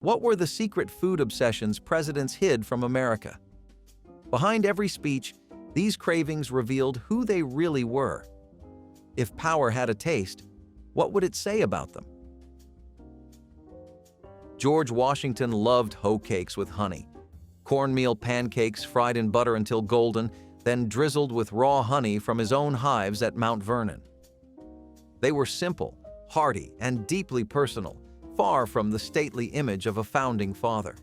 What were the secret food obsessions presidents hid from America? Behind every speech, these cravings revealed who they really were. If power had a taste, what would it say about them? George Washington loved hoe cakes with honey, cornmeal pancakes fried in butter until golden, then drizzled with raw honey from his own hives at Mount Vernon. They were simple, hearty, and deeply personal, far from the stately image of a founding father.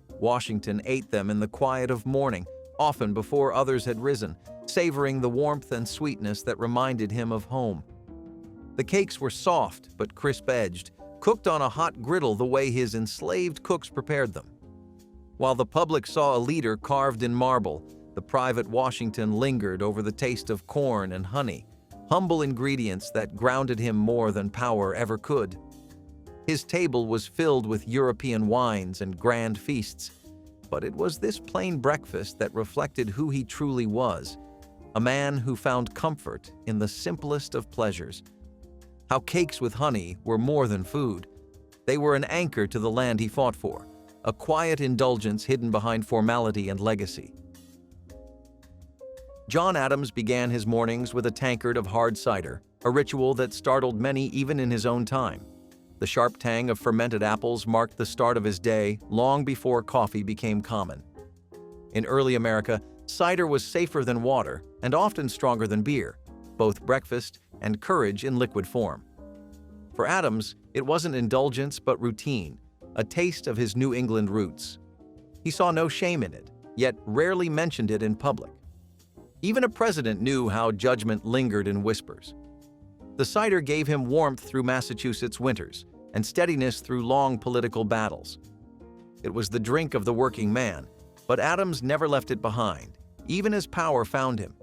Washington ate them in the quiet of morning, often before others had risen, savoring the warmth and sweetness that reminded him of home. The cakes were soft but crisp-edged, cooked on a hot griddle the way his enslaved cooks prepared them. While the public saw a leader carved in marble, the private Washington lingered over the taste of corn and honey, humble ingredients that grounded him more than power ever could. His table was filled with European wines and grand feasts, but it was this plain breakfast that reflected who he truly was, a man who found comfort in the simplest of pleasures. How cakes with honey were more than food. They were an anchor to the land he fought for, a quiet indulgence hidden behind formality and legacy. John Adams began his mornings with a tankard of hard cider, a ritual that startled many even in his own time. The sharp tang of fermented apples marked the start of his day long before coffee became common. In early America, cider was safer than water and often stronger than beer, both breakfast and courage in liquid form. For Adams, it wasn't indulgence but routine, a taste of his New England roots. He saw no shame in it, yet rarely mentioned it in public. Even a president knew how judgment lingered in whispers. The cider gave him warmth through Massachusetts winters and steadiness through long political battles. It was the drink of the working man, but Adams never left it behind, even as power found him.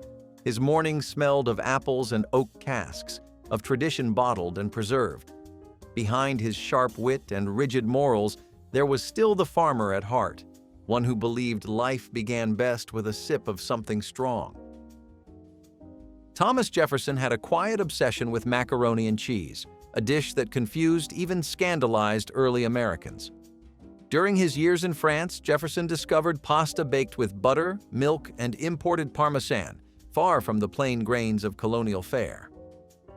His mornings smelled of apples and oak casks, of tradition bottled and preserved. Behind his sharp wit and rigid morals, there was still the farmer at heart, one who believed life began best with a sip of something strong. Thomas Jefferson had a quiet obsession with macaroni and cheese, a dish that confused, even scandalized early Americans. During his years in France, Jefferson discovered pasta baked with butter, milk, and imported Parmesan, far from the plain grains of colonial fare.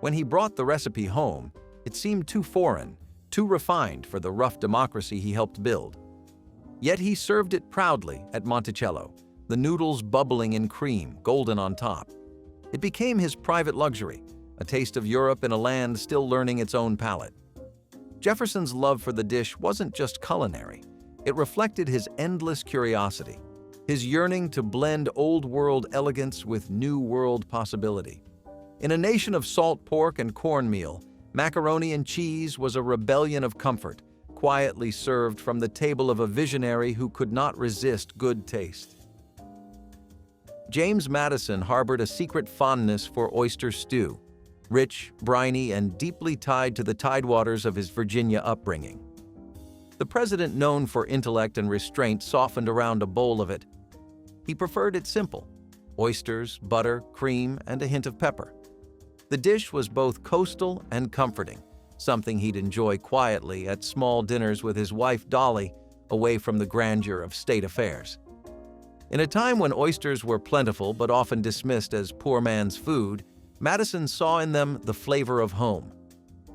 When he brought the recipe home, it seemed too foreign, too refined for the rough democracy he helped build. Yet he served it proudly at Monticello, the noodles bubbling in cream, golden on top. It became his private luxury, a taste of Europe in a land still learning its own palate. Jefferson's love for the dish wasn't just culinary. It reflected his endless curiosity, his yearning to blend old-world elegance with new-world possibility. In a nation of salt pork and cornmeal, macaroni and cheese was a rebellion of comfort, quietly served from the table of a visionary who could not resist good taste. James Madison harbored a secret fondness for oyster stew, rich, briny, and deeply tied to the tidewaters of his Virginia upbringing. The president, known for intellect and restraint, softened around a bowl of it. He preferred it simple: oysters, butter, cream, and a hint of pepper. The dish was both coastal and comforting, something he'd enjoy quietly at small dinners with his wife Dolly, away from the grandeur of state affairs. In a time when oysters were plentiful but often dismissed as poor man's food, Madison saw in them the flavor of home.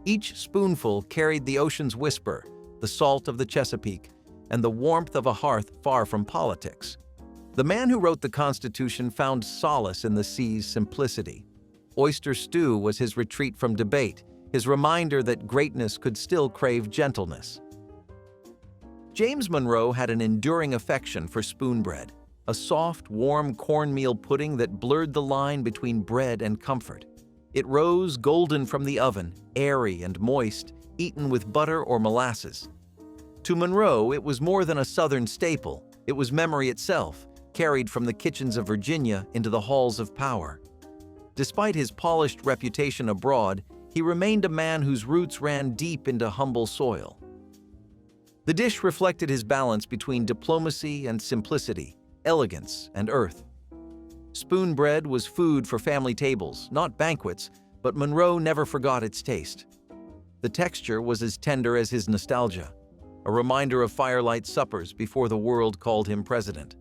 Each spoonful carried the ocean's whisper, the salt of the Chesapeake, and the warmth of a hearth far from politics. The man who wrote the Constitution found solace in the sea's simplicity. Oyster stew was his retreat from debate, his reminder that greatness could still crave gentleness. James Monroe had an enduring affection for spoon bread, a soft, warm cornmeal pudding that blurred the line between bread and comfort. It rose golden from the oven, airy and moist, eaten with butter or molasses. To Monroe, it was more than a Southern staple. It was memory itself, carried from the kitchens of Virginia into the halls of power. Despite his polished reputation abroad, he remained a man whose roots ran deep into humble soil. The dish reflected his balance between diplomacy and simplicity, elegance and earth. Spoon bread was food for family tables, not banquets, but Monroe never forgot its taste. The texture was as tender as his nostalgia. a reminder of firelight suppers before the world called him president.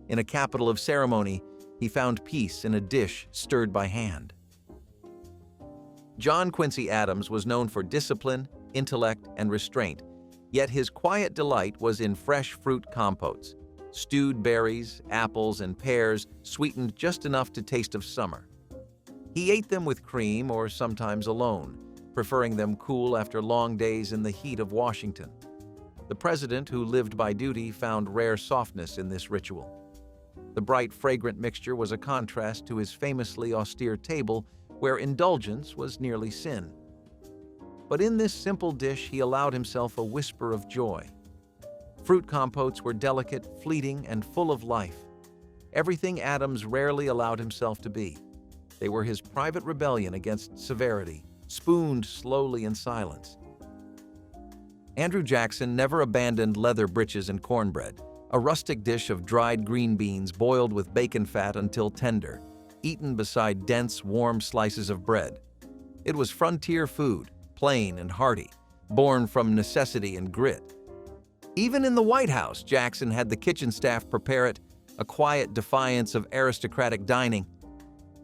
In a capital of ceremony, he found peace in a dish stirred by hand. John Quincy Adams was known for discipline, intellect, and restraint, yet his quiet delight was in fresh fruit compotes, stewed berries, apples, and pears sweetened just enough to taste of summer. He ate them with cream or sometimes alone, preferring them cool after long days in the heat of Washington. The president, who lived by duty, found rare softness in this ritual. The bright, fragrant mixture was a contrast to his famously austere table, where indulgence was nearly sin. But in this simple dish, he allowed himself a whisper of joy. Fruit compotes were delicate, fleeting, and full of life. Everything Adams rarely allowed himself to be. They were his private rebellion against severity, spooned slowly in silence. Andrew Jackson never abandoned leather breeches and cornbread, a rustic dish of dried green beans boiled with bacon fat until tender, eaten beside dense, warm slices of bread. It was frontier food, plain and hearty, born from necessity and grit. Even in the White House, Jackson had the kitchen staff prepare it, a quiet defiance of aristocratic dining.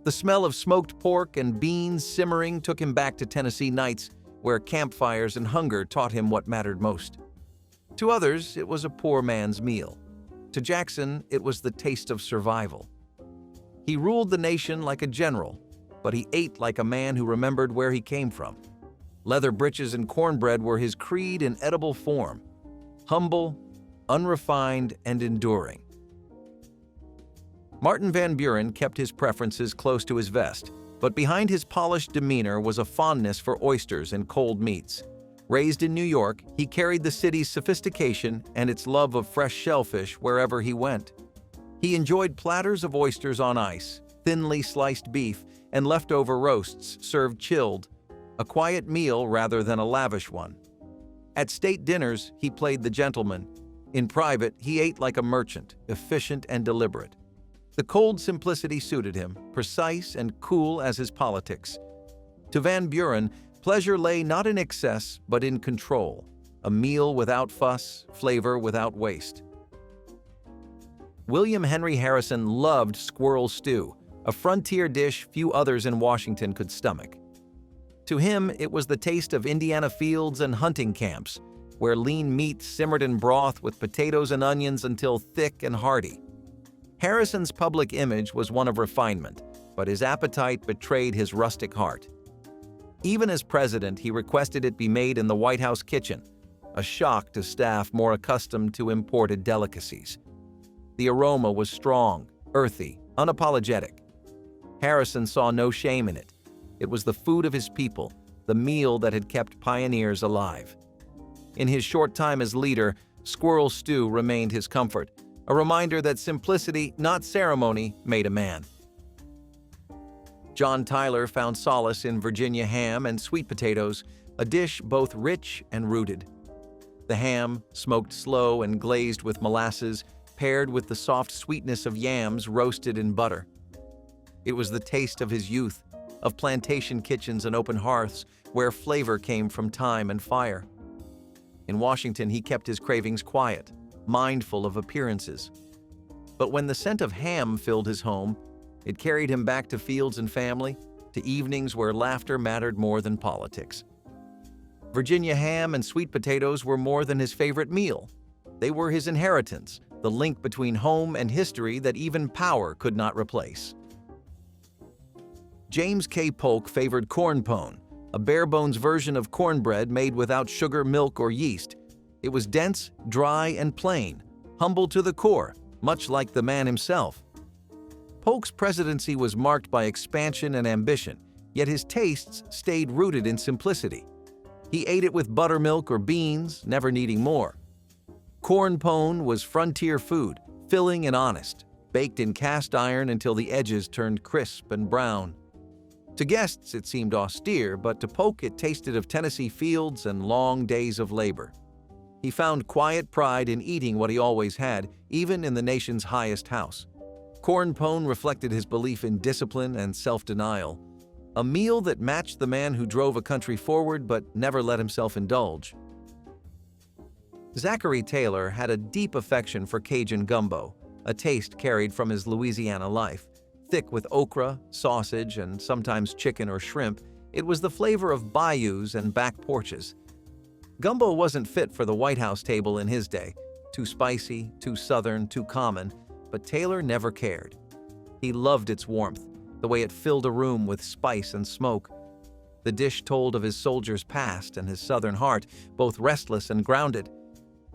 The smell of smoked pork and beans simmering took him back to Tennessee nights, where campfires and hunger taught him what mattered most. To others, it was a poor man's meal. To Jackson, it was the taste of survival. He ruled the nation like a general, but he ate like a man who remembered where he came from. Leather breeches and cornbread were his creed in edible form, humble, unrefined, and enduring. Martin Van Buren kept his preferences close to his vest, but behind his polished demeanor was a fondness for oysters and cold meats. Raised in New York, he carried the city's sophistication and its love of fresh shellfish wherever he went. He enjoyed platters of oysters on ice, thinly sliced beef, and leftover roasts served chilled, a quiet meal rather than a lavish one. At state dinners, he played the gentleman. In private, he ate like a merchant, efficient and deliberate. The cold simplicity suited him, precise and cool as his politics. To Van Buren, pleasure lay not in excess, but in control, a meal without fuss, flavor without waste. William Henry Harrison loved squirrel stew, a frontier dish few others in Washington could stomach. To him, it was the taste of Indiana fields and hunting camps, where lean meat simmered in broth with potatoes and onions until thick and hearty. Harrison's public image was one of refinement, but his appetite betrayed his rustic heart. Even as president, he requested it be made in the White House kitchen, a shock to staff more accustomed to imported delicacies. The aroma was strong, earthy, unapologetic. Harrison saw no shame in it. It was the food of his people, the meal that had kept pioneers alive. In his short time as leader, squirrel stew remained his comfort, a reminder that simplicity, not ceremony, made a man. John Tyler found solace in Virginia ham and sweet potatoes, a dish both rich and rooted. The ham, smoked slow and glazed with molasses, paired with the soft sweetness of yams roasted in butter. It was the taste of his youth, of plantation kitchens and open hearths where flavor came from time and fire. In Washington, he kept his cravings quiet, mindful of appearances. But when the scent of ham filled his home, it carried him back to fields and family, to evenings where laughter mattered more than politics. Virginia ham and sweet potatoes were more than his favorite meal. They were his inheritance, the link between home and history that even power could not replace. James K. Polk favored corn pone, a bare-bones version of cornbread made without sugar, milk, or yeast. It was dense, dry, and plain, humble to the core, much like the man himself. Polk's presidency was marked by expansion and ambition, yet his tastes stayed rooted in simplicity. He ate it with buttermilk or beans, never needing more. Corn pone was frontier food, filling and honest, baked in cast iron until the edges turned crisp and brown. To guests, it seemed austere, but to Polk it tasted of Tennessee fields and long days of labor. He found quiet pride in eating what he always had, even in the nation's highest house. Corn pone reflected his belief in discipline and self-denial, a meal that matched the man who drove a country forward but never let himself indulge. Zachary Taylor had a deep affection for Cajun gumbo, a taste carried from his Louisiana life. Thick with okra, sausage, and sometimes chicken or shrimp, it was the flavor of bayous and back porches. Gumbo wasn't fit for the White House table in his day. Too spicy, too southern, too common, but Taylor never cared. He loved its warmth, the way it filled a room with spice and smoke. The dish told of his soldier's past and his southern heart, both restless and grounded.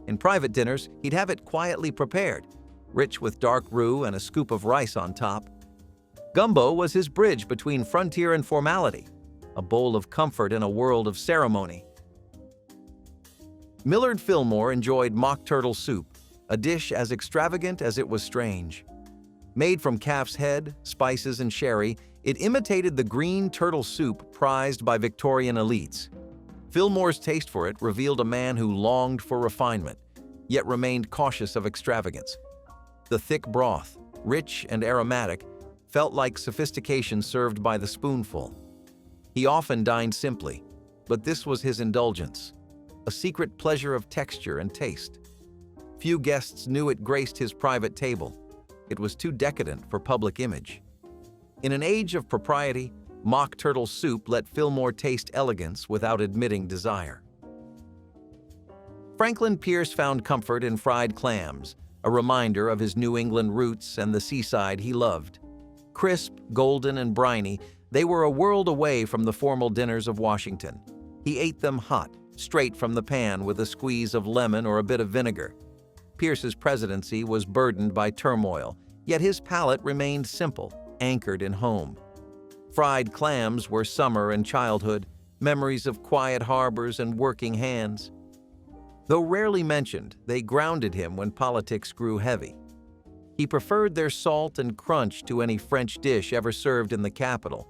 In private dinners, he'd have it quietly prepared, rich with dark roux and a scoop of rice on top. Gumbo was his bridge between frontier and formality, a bowl of comfort in a world of ceremony. Millard Fillmore enjoyed mock turtle soup, a dish as extravagant as it was strange. Made from calf's head, spices, and sherry, it imitated the green turtle soup prized by Victorian elites. Fillmore's taste for it revealed a man who longed for refinement, yet remained cautious of extravagance. The thick broth, rich and aromatic, felt like sophistication served by the spoonful. He often dined simply, but this was his indulgence, a secret pleasure of texture and taste. Few guests knew it graced his private table. It was too decadent for public image. In an age of propriety, mock turtle soup let Fillmore taste elegance without admitting desire. Franklin Pierce found comfort in fried clams, a reminder of his New England roots and the seaside he loved. Crisp, golden, and briny, they were a world away from the formal dinners of Washington. He ate them hot, straight from the pan with a squeeze of lemon or a bit of vinegar. Pierce's presidency was burdened by turmoil, yet his palate remained simple, anchored in home. Fried clams were summer and childhood, memories of quiet harbors and working hands. Though rarely mentioned, they grounded him when politics grew heavy. He preferred their salt and crunch to any French dish ever served in the capital.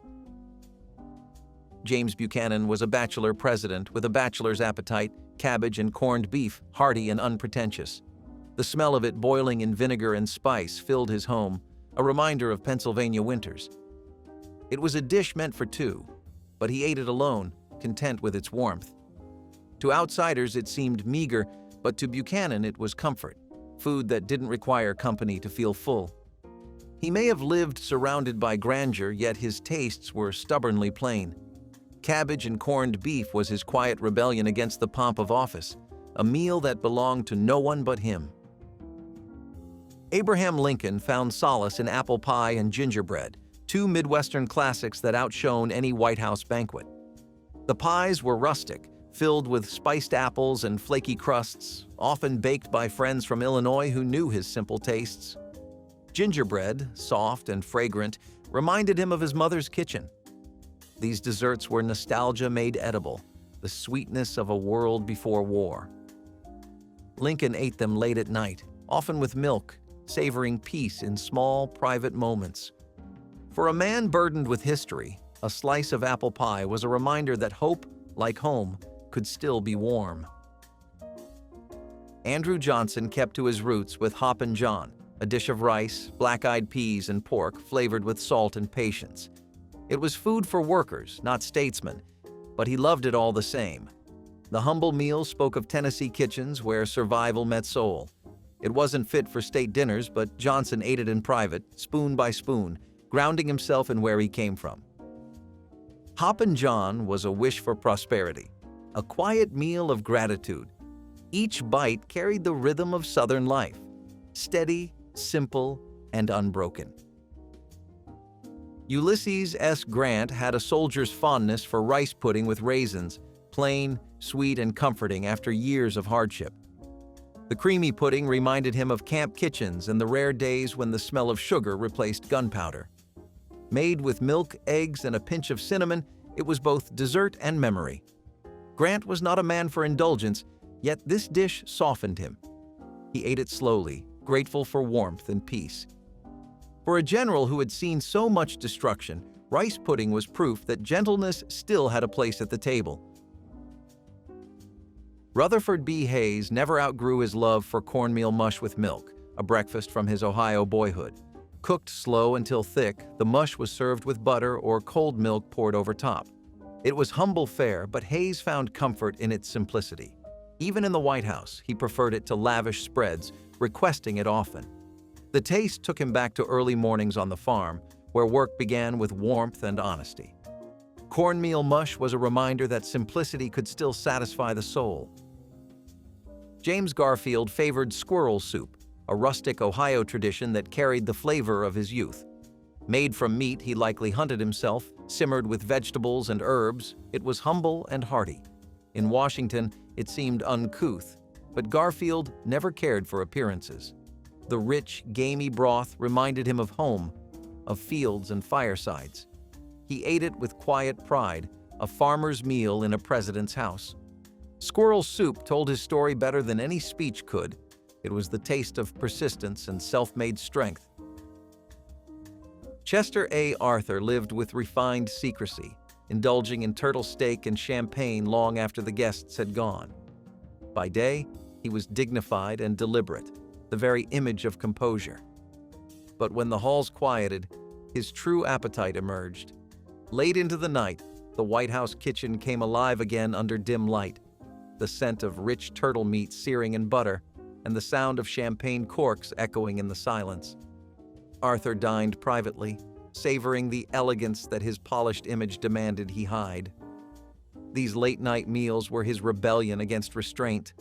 James Buchanan was a bachelor president with a bachelor's appetite, cabbage and corned beef, hearty and unpretentious. The smell of it boiling in vinegar and spice filled his home, a reminder of Pennsylvania winters. It was a dish meant for two, but he ate it alone, content with its warmth. To outsiders it seemed meager, but to Buchanan it was comfort, food that didn't require company to feel full. He may have lived surrounded by grandeur, yet his tastes were stubbornly plain. Cabbage and corned beef was his quiet rebellion against the pomp of office, a meal that belonged to no one but him. Abraham Lincoln found solace in apple pie and gingerbread, two Midwestern classics that outshone any White House banquet. The pies were rustic, filled with spiced apples and flaky crusts, often baked by friends from Illinois who knew his simple tastes. Gingerbread, soft and fragrant, reminded him of his mother's kitchen. These desserts were nostalgia made edible, the sweetness of a world before war. Lincoln ate them late at night, often with milk, savoring peace in small, private moments. For a man burdened with history, a slice of apple pie was a reminder that hope, like home, could still be warm. Andrew Johnson kept to his roots with Hoppin' John, a dish of rice, black-eyed peas, and pork flavored with salt and patience. It was food for workers, not statesmen, but he loved it all the same. The humble meal spoke of Tennessee kitchens where survival met soul. It wasn't fit for state dinners, but Johnson ate it in private, spoon by spoon, grounding himself in where he came from. Hoppin' John was a wish for prosperity, a quiet meal of gratitude. Each bite carried the rhythm of Southern life, steady, simple, and unbroken. Ulysses S. Grant had a soldier's fondness for rice pudding with raisins, plain, sweet, and comforting after years of hardship. The creamy pudding reminded him of camp kitchens and the rare days when the smell of sugar replaced gunpowder. Made with milk, eggs, and a pinch of cinnamon, it was both dessert and memory. Grant was not a man for indulgence, yet this dish softened him. He ate it slowly, grateful for warmth and peace. For a general who had seen so much destruction, rice pudding was proof that gentleness still had a place at the table. Rutherford B. Hayes never outgrew his love for cornmeal mush with milk, a breakfast from his Ohio boyhood. Cooked slow until thick, the mush was served with butter or cold milk poured over top. It was humble fare, but Hayes found comfort in its simplicity. Even in the White House, he preferred it to lavish spreads, requesting it often. The taste took him back to early mornings on the farm, where work began with warmth and honesty. Cornmeal mush was a reminder that simplicity could still satisfy the soul. James Garfield favored squirrel soup, a rustic Ohio tradition that carried the flavor of his youth. Made from meat he likely hunted himself, simmered with vegetables and herbs, it was humble and hearty. In Washington, it seemed uncouth, but Garfield never cared for appearances. The rich, gamey broth reminded him of home, of fields and firesides. He ate it with quiet pride, a farmer's meal in a president's house. Squirrel soup told his story better than any speech could. It was the taste of persistence and self-made strength. Chester A. Arthur lived with refined secrecy, indulging in turtle steak and champagne long after the guests had gone. By day, he was dignified and deliberate, the very image of composure. But when the halls quieted, his true appetite emerged. Late into the night, the White House kitchen came alive again under dim light, the scent of rich turtle meat searing in butter, and the sound of champagne corks echoing in the silence. Arthur dined privately, savoring the elegance that his polished image demanded he hide. These late-night meals were his rebellion against restraint,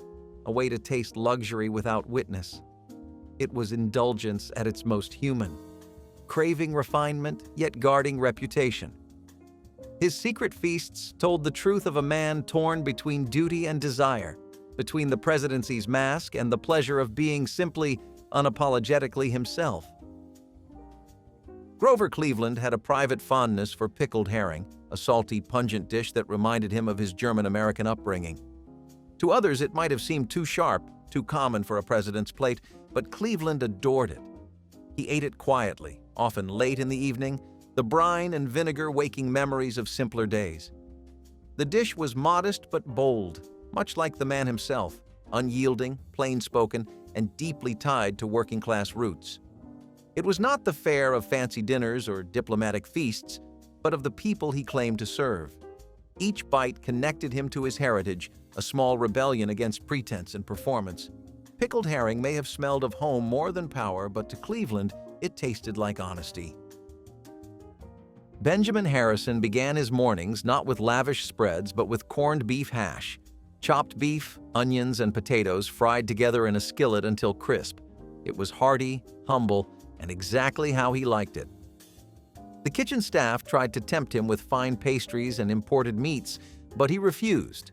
a way to taste luxury without witness. It was indulgence at its most human, craving refinement yet guarding reputation. His secret feasts told the truth of a man torn between duty and desire, between the presidency's mask and the pleasure of being simply, unapologetically himself. Grover Cleveland had a private fondness for pickled herring, a salty, pungent dish that reminded him of his German-American upbringing. To others, it might have seemed too sharp, too common for a president's plate, but Cleveland adored it. He ate it quietly, often late in the evening, the brine and vinegar waking memories of simpler days. The dish was modest but bold, much like the man himself, unyielding, plain-spoken, and deeply tied to working-class roots. It was not the fare of fancy dinners or diplomatic feasts, but of the people he claimed to serve. Each bite connected him to his heritage, a small rebellion against pretense and performance. Pickled herring may have smelled of home more than power, but to Cleveland, it tasted like honesty. Benjamin Harrison began his mornings not with lavish spreads, but with corned beef hash. Chopped beef, onions, and potatoes fried together in a skillet until crisp. It was hearty, humble, and exactly how he liked it. The kitchen staff tried to tempt him with fine pastries and imported meats, but he refused.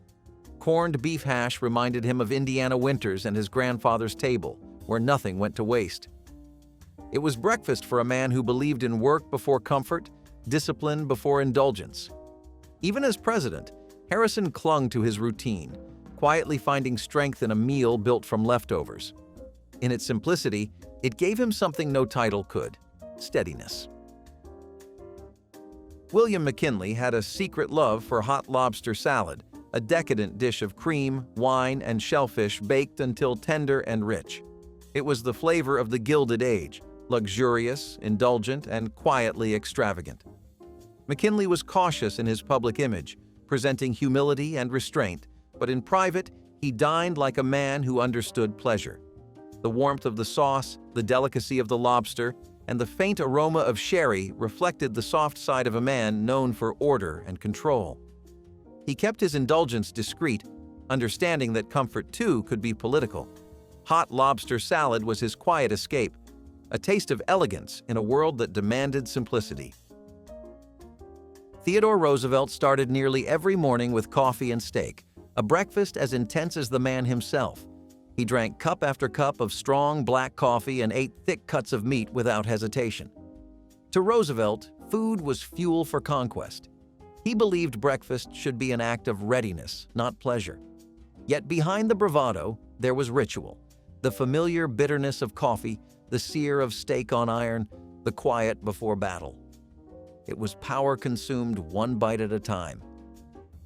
Corned beef hash reminded him of Indiana winters and his grandfather's table, where nothing went to waste. It was breakfast for a man who believed in work before comfort, discipline before indulgence. Even as president, Harrison clung to his routine, quietly finding strength in a meal built from leftovers. In its simplicity, it gave him something no title could: steadiness. William McKinley had a secret love for hot lobster salad, a decadent dish of cream, wine, and shellfish baked until tender and rich. It was the flavor of the Gilded Age, luxurious, indulgent, and quietly extravagant. McKinley was cautious in his public image, presenting humility and restraint, but in private, he dined like a man who understood pleasure. The warmth of the sauce, the delicacy of the lobster, and the faint aroma of sherry reflected the soft side of a man known for order and control. He kept his indulgence discreet, understanding that comfort too could be political. Hot lobster salad was his quiet escape, a taste of elegance in a world that demanded simplicity. Theodore Roosevelt started nearly every morning with coffee and steak, a breakfast as intense as the man himself. He drank cup after cup of strong black coffee and ate thick cuts of meat without hesitation. To Roosevelt, food was fuel for conquest. He believed breakfast should be an act of readiness, not pleasure. Yet behind the bravado, there was ritual: the familiar bitterness of coffee, the sear of steak on iron, the quiet before battle. It was power consumed one bite at a time.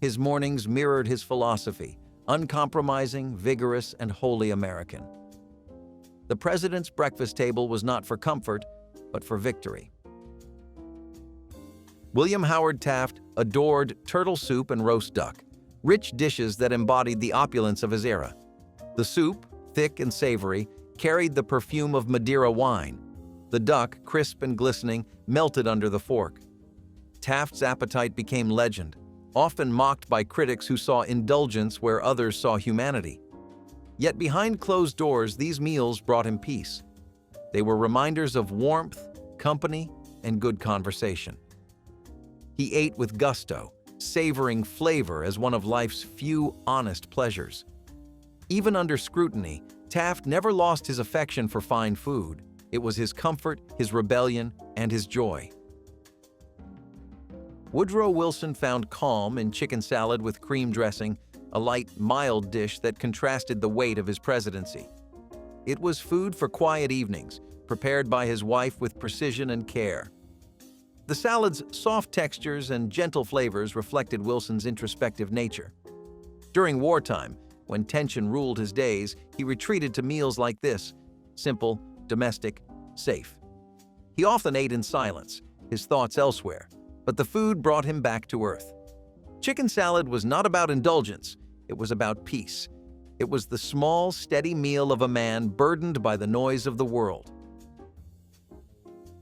His mornings mirrored his philosophy: uncompromising, vigorous, and wholly American. The president's breakfast table was not for comfort, but for victory. William Howard Taft adored turtle soup and roast duck. rich dishes that embodied the opulence of his era. The soup, thick and savory, carried the perfume of Madeira wine. The duck, crisp and glistening, melted under the fork. Taft's appetite became legend, often mocked by critics who saw indulgence where others saw humanity. Yet behind closed doors, these meals brought him peace. They were reminders of warmth, company, and good conversation. He ate with gusto, savoring flavor as one of life's few honest pleasures. Even under scrutiny, Taft never lost his affection for fine food. It was his comfort, his rebellion, and his joy. Woodrow Wilson found calm in chicken salad with cream dressing, a light, mild dish that contrasted the weight of his presidency. It was food for quiet evenings, prepared by his wife with precision and care. The salad's soft textures and gentle flavors reflected Wilson's introspective nature. During wartime, when tension ruled his days, he retreated to meals like this, simple, domestic, safe. He often ate in silence, his thoughts elsewhere, but the food brought him back to earth. Chicken salad was not about indulgence, it was about peace. It was the small, steady meal of a man burdened by the noise of the world.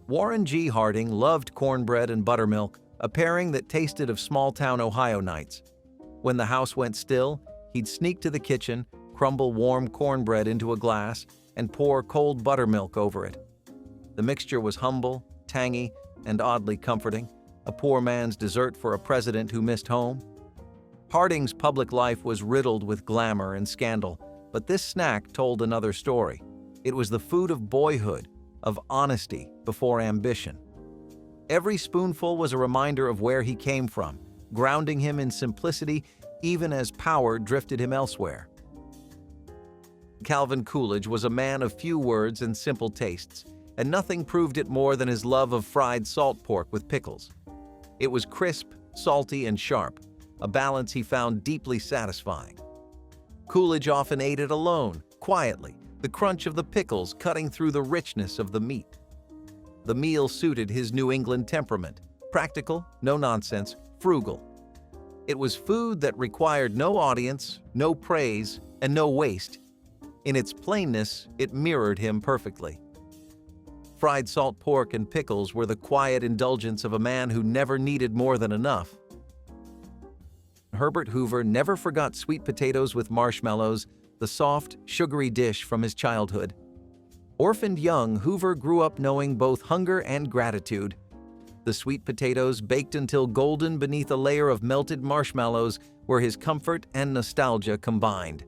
Warren G. Harding loved cornbread and buttermilk, a pairing that tasted of small-town Ohio nights. When the house went still, he'd sneak to the kitchen, crumble warm cornbread into a glass, and pour cold buttermilk over it. The mixture was humble, tangy, and oddly comforting, a poor man's dessert for a president who missed home. Harding's public life was riddled with glamour and scandal, but this snack told another story. It was the food of boyhood, of honesty before ambition. Every spoonful was a reminder of where he came from, grounding him in simplicity even as power drifted him elsewhere. Calvin Coolidge was a man of few words and simple tastes, and nothing proved it more than his love of fried salt pork with pickles. It was crisp, salty, and sharp, a balance he found deeply satisfying. Coolidge often ate it alone, quietly, the crunch of the pickles cutting through the richness of the meat. The meal suited his New England temperament, practical, no nonsense, frugal. It was food that required no audience, no praise, and no waste. In its plainness, it mirrored him perfectly. Fried salt pork and pickles were the quiet indulgence of a man who never needed more than enough. Herbert Hoover never forgot sweet potatoes with marshmallows, the soft, sugary dish from his childhood. Orphaned young, Hoover grew up knowing both hunger and gratitude. The sweet potatoes, baked until golden beneath a layer of melted marshmallows, were his comfort and nostalgia combined.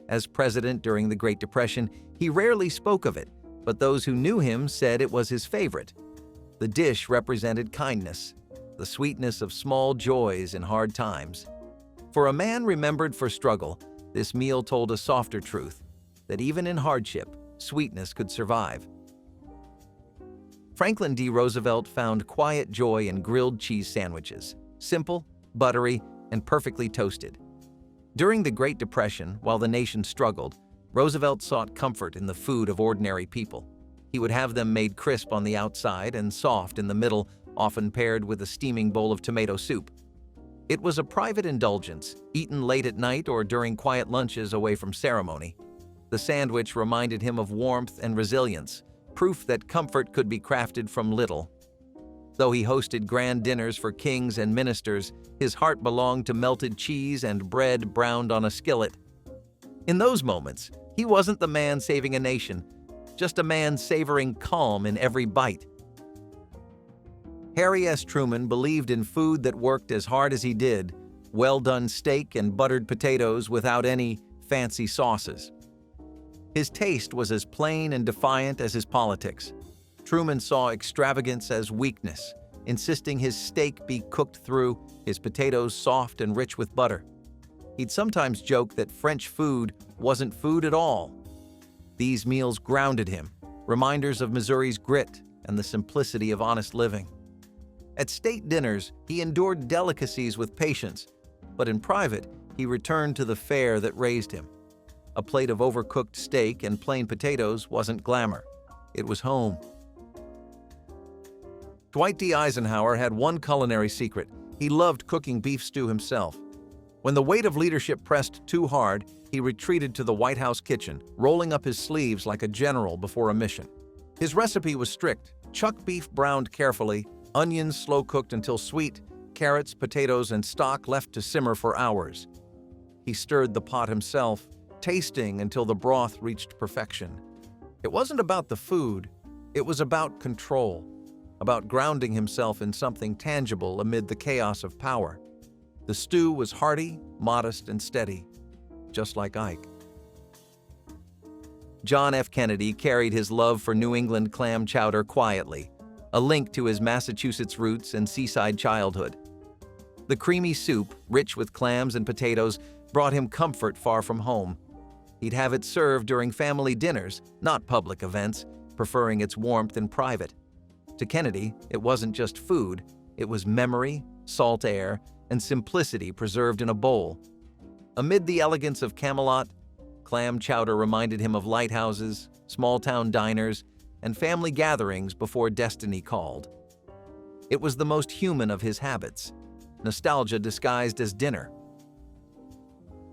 As president during the Great Depression, he rarely spoke of it, but those who knew him said it was his favorite. The dish represented kindness, the sweetness of small joys in hard times. For a man remembered for struggle, this meal told a softer truth, that even in hardship, sweetness could survive. Franklin D. Roosevelt found quiet joy in grilled cheese sandwiches, simple, buttery, and perfectly toasted. During the Great Depression, while the nation struggled, Roosevelt sought comfort in the food of ordinary people. He would have them made crisp on the outside and soft in the middle, often paired with a steaming bowl of tomato soup. It was a private indulgence, eaten late at night or during quiet lunches away from ceremony. The sandwich reminded him of warmth and resilience, proof that comfort could be crafted from little. Though he hosted grand dinners for kings and ministers, his heart belonged to melted cheese and bread browned on a skillet. In those moments, he wasn't the man saving a nation, just a man savoring calm in every bite. Harry S. Truman believed in food that worked as hard as he did, well-done steak and buttered potatoes without any fancy sauces. His taste was as plain and defiant as his politics. Truman saw extravagance as weakness, insisting his steak be cooked through, his potatoes soft and rich with butter. He'd sometimes joke that French food wasn't food at all. These meals grounded him, reminders of Missouri's grit and the simplicity of honest living. At state dinners, he endured delicacies with patience, but in private, he returned to the fare that raised him. A plate of overcooked steak and plain potatoes wasn't glamour. It was home. Dwight D. Eisenhower had one culinary secret. He loved cooking beef stew himself. When the weight of leadership pressed too hard, he retreated to the White House kitchen, rolling up his sleeves like a general before a mission. His recipe was strict: chuck beef browned carefully, onions slow-cooked until sweet, carrots, potatoes, and stock left to simmer for hours. He stirred the pot himself, tasting until the broth reached perfection. It wasn't about the food, it was about control, about grounding himself in something tangible amid the chaos of power. The stew was hearty, modest, and steady, just like Ike. John F. Kennedy carried his love for New England clam chowder quietly, a link to his Massachusetts roots and seaside childhood. The creamy soup, rich with clams and potatoes, brought him comfort far from home. He'd have it served during family dinners, not public events, preferring its warmth in private. To Kennedy, it wasn't just food, it was memory, salt air, and simplicity preserved in a bowl. Amid the elegance of Camelot, clam chowder reminded him of lighthouses, small-town diners, and family gatherings before destiny called. It was the most human of his habits, nostalgia disguised as dinner.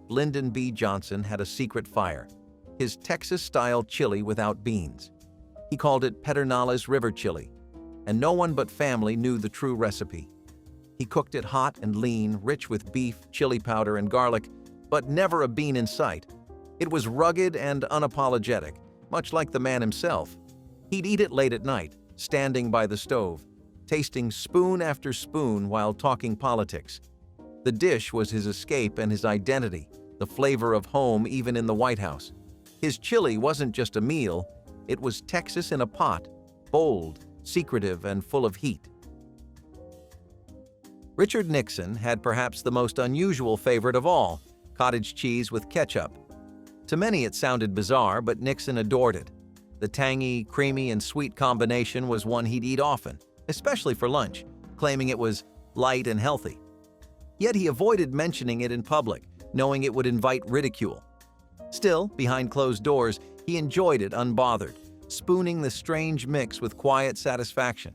Lyndon B. Johnson had a secret fire, his Texas-style chili without beans. He called it Pedernales River Chili, and no one but family knew the true recipe. He cooked it hot and lean, rich with beef, chili powder, and garlic, but never a bean in sight. It was rugged and unapologetic, much like the man himself. He'd eat it late at night, standing by the stove, tasting spoon after spoon while talking politics. The dish was his escape and his identity, the flavor of home even in the White House. His chili wasn't just a meal, it was Texas in a pot, bold, secretive, and full of heat. Richard Nixon had perhaps the most unusual favorite of all, cottage cheese with ketchup. To many it sounded bizarre, but Nixon adored it. The tangy, creamy, and sweet combination was one he'd eat often, especially for lunch, claiming it was light and healthy. Yet he avoided mentioning it in public, knowing it would invite ridicule. Still, behind closed doors, he enjoyed it unbothered, spooning the strange mix with quiet satisfaction.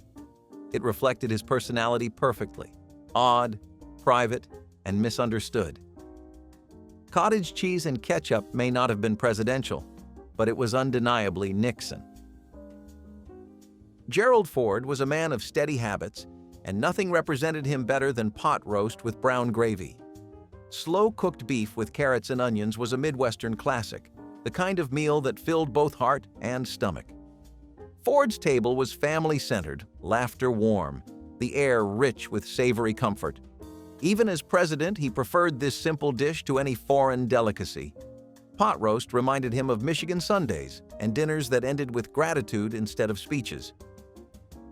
It reflected his personality perfectly: odd, private, and misunderstood. Cottage cheese and ketchup may not have been presidential, but it was undeniably Nixon. Gerald Ford was a man of steady habits, and nothing represented him better than pot roast with brown gravy. Slow-cooked beef with carrots and onions was a Midwestern classic, the kind of meal that filled both heart and stomach. Ford's table was family-centered, laughter warm, the air rich with savory comfort. Even as president, he preferred this simple dish to any foreign delicacy. Pot roast reminded him of Michigan Sundays and dinners that ended with gratitude instead of speeches.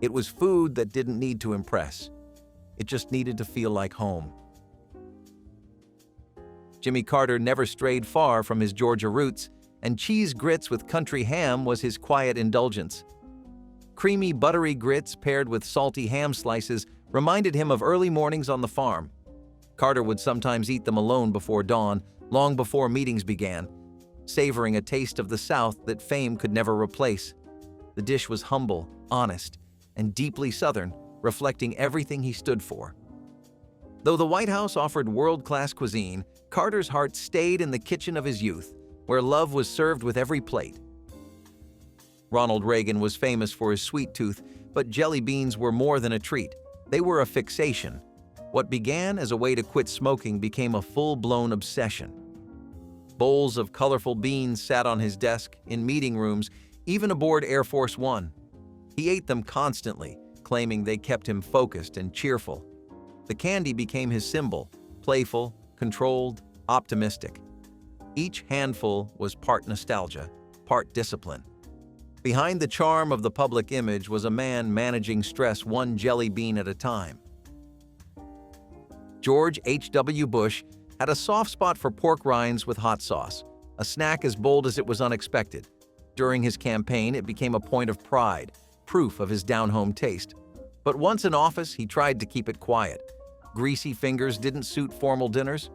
It was food that didn't need to impress. It just needed to feel like home. Jimmy Carter never strayed far from his Georgia roots, and cheese grits with country ham was his quiet indulgence. Creamy, buttery grits paired with salty ham slices reminded him of early mornings on the farm. Carter would sometimes eat them alone before dawn, long before meetings began, savoring a taste of the South that fame could never replace. The dish was humble, honest, and deeply Southern, reflecting everything he stood for. Though the White House offered world-class cuisine, Carter's heart stayed in the kitchen of his youth, where love was served with every plate. Ronald Reagan was famous for his sweet tooth, but jelly beans were more than a treat. They were a fixation. What began as a way to quit smoking became a full-blown obsession. Bowls of colorful beans sat on his desk, in meeting rooms, even aboard Air Force One. He ate them constantly, claiming they kept him focused and cheerful. The candy became his symbol, playful, controlled, optimistic. Each handful was part nostalgia, part discipline. Behind the charm of the public image was a man managing stress one jelly bean at a time. George H.W. Bush had a soft spot for pork rinds with hot sauce, a snack as bold as it was unexpected. During his campaign, it became a point of pride, proof of his down-home taste. But once in office, he tried to keep it quiet. Greasy fingers didn't suit formal dinners.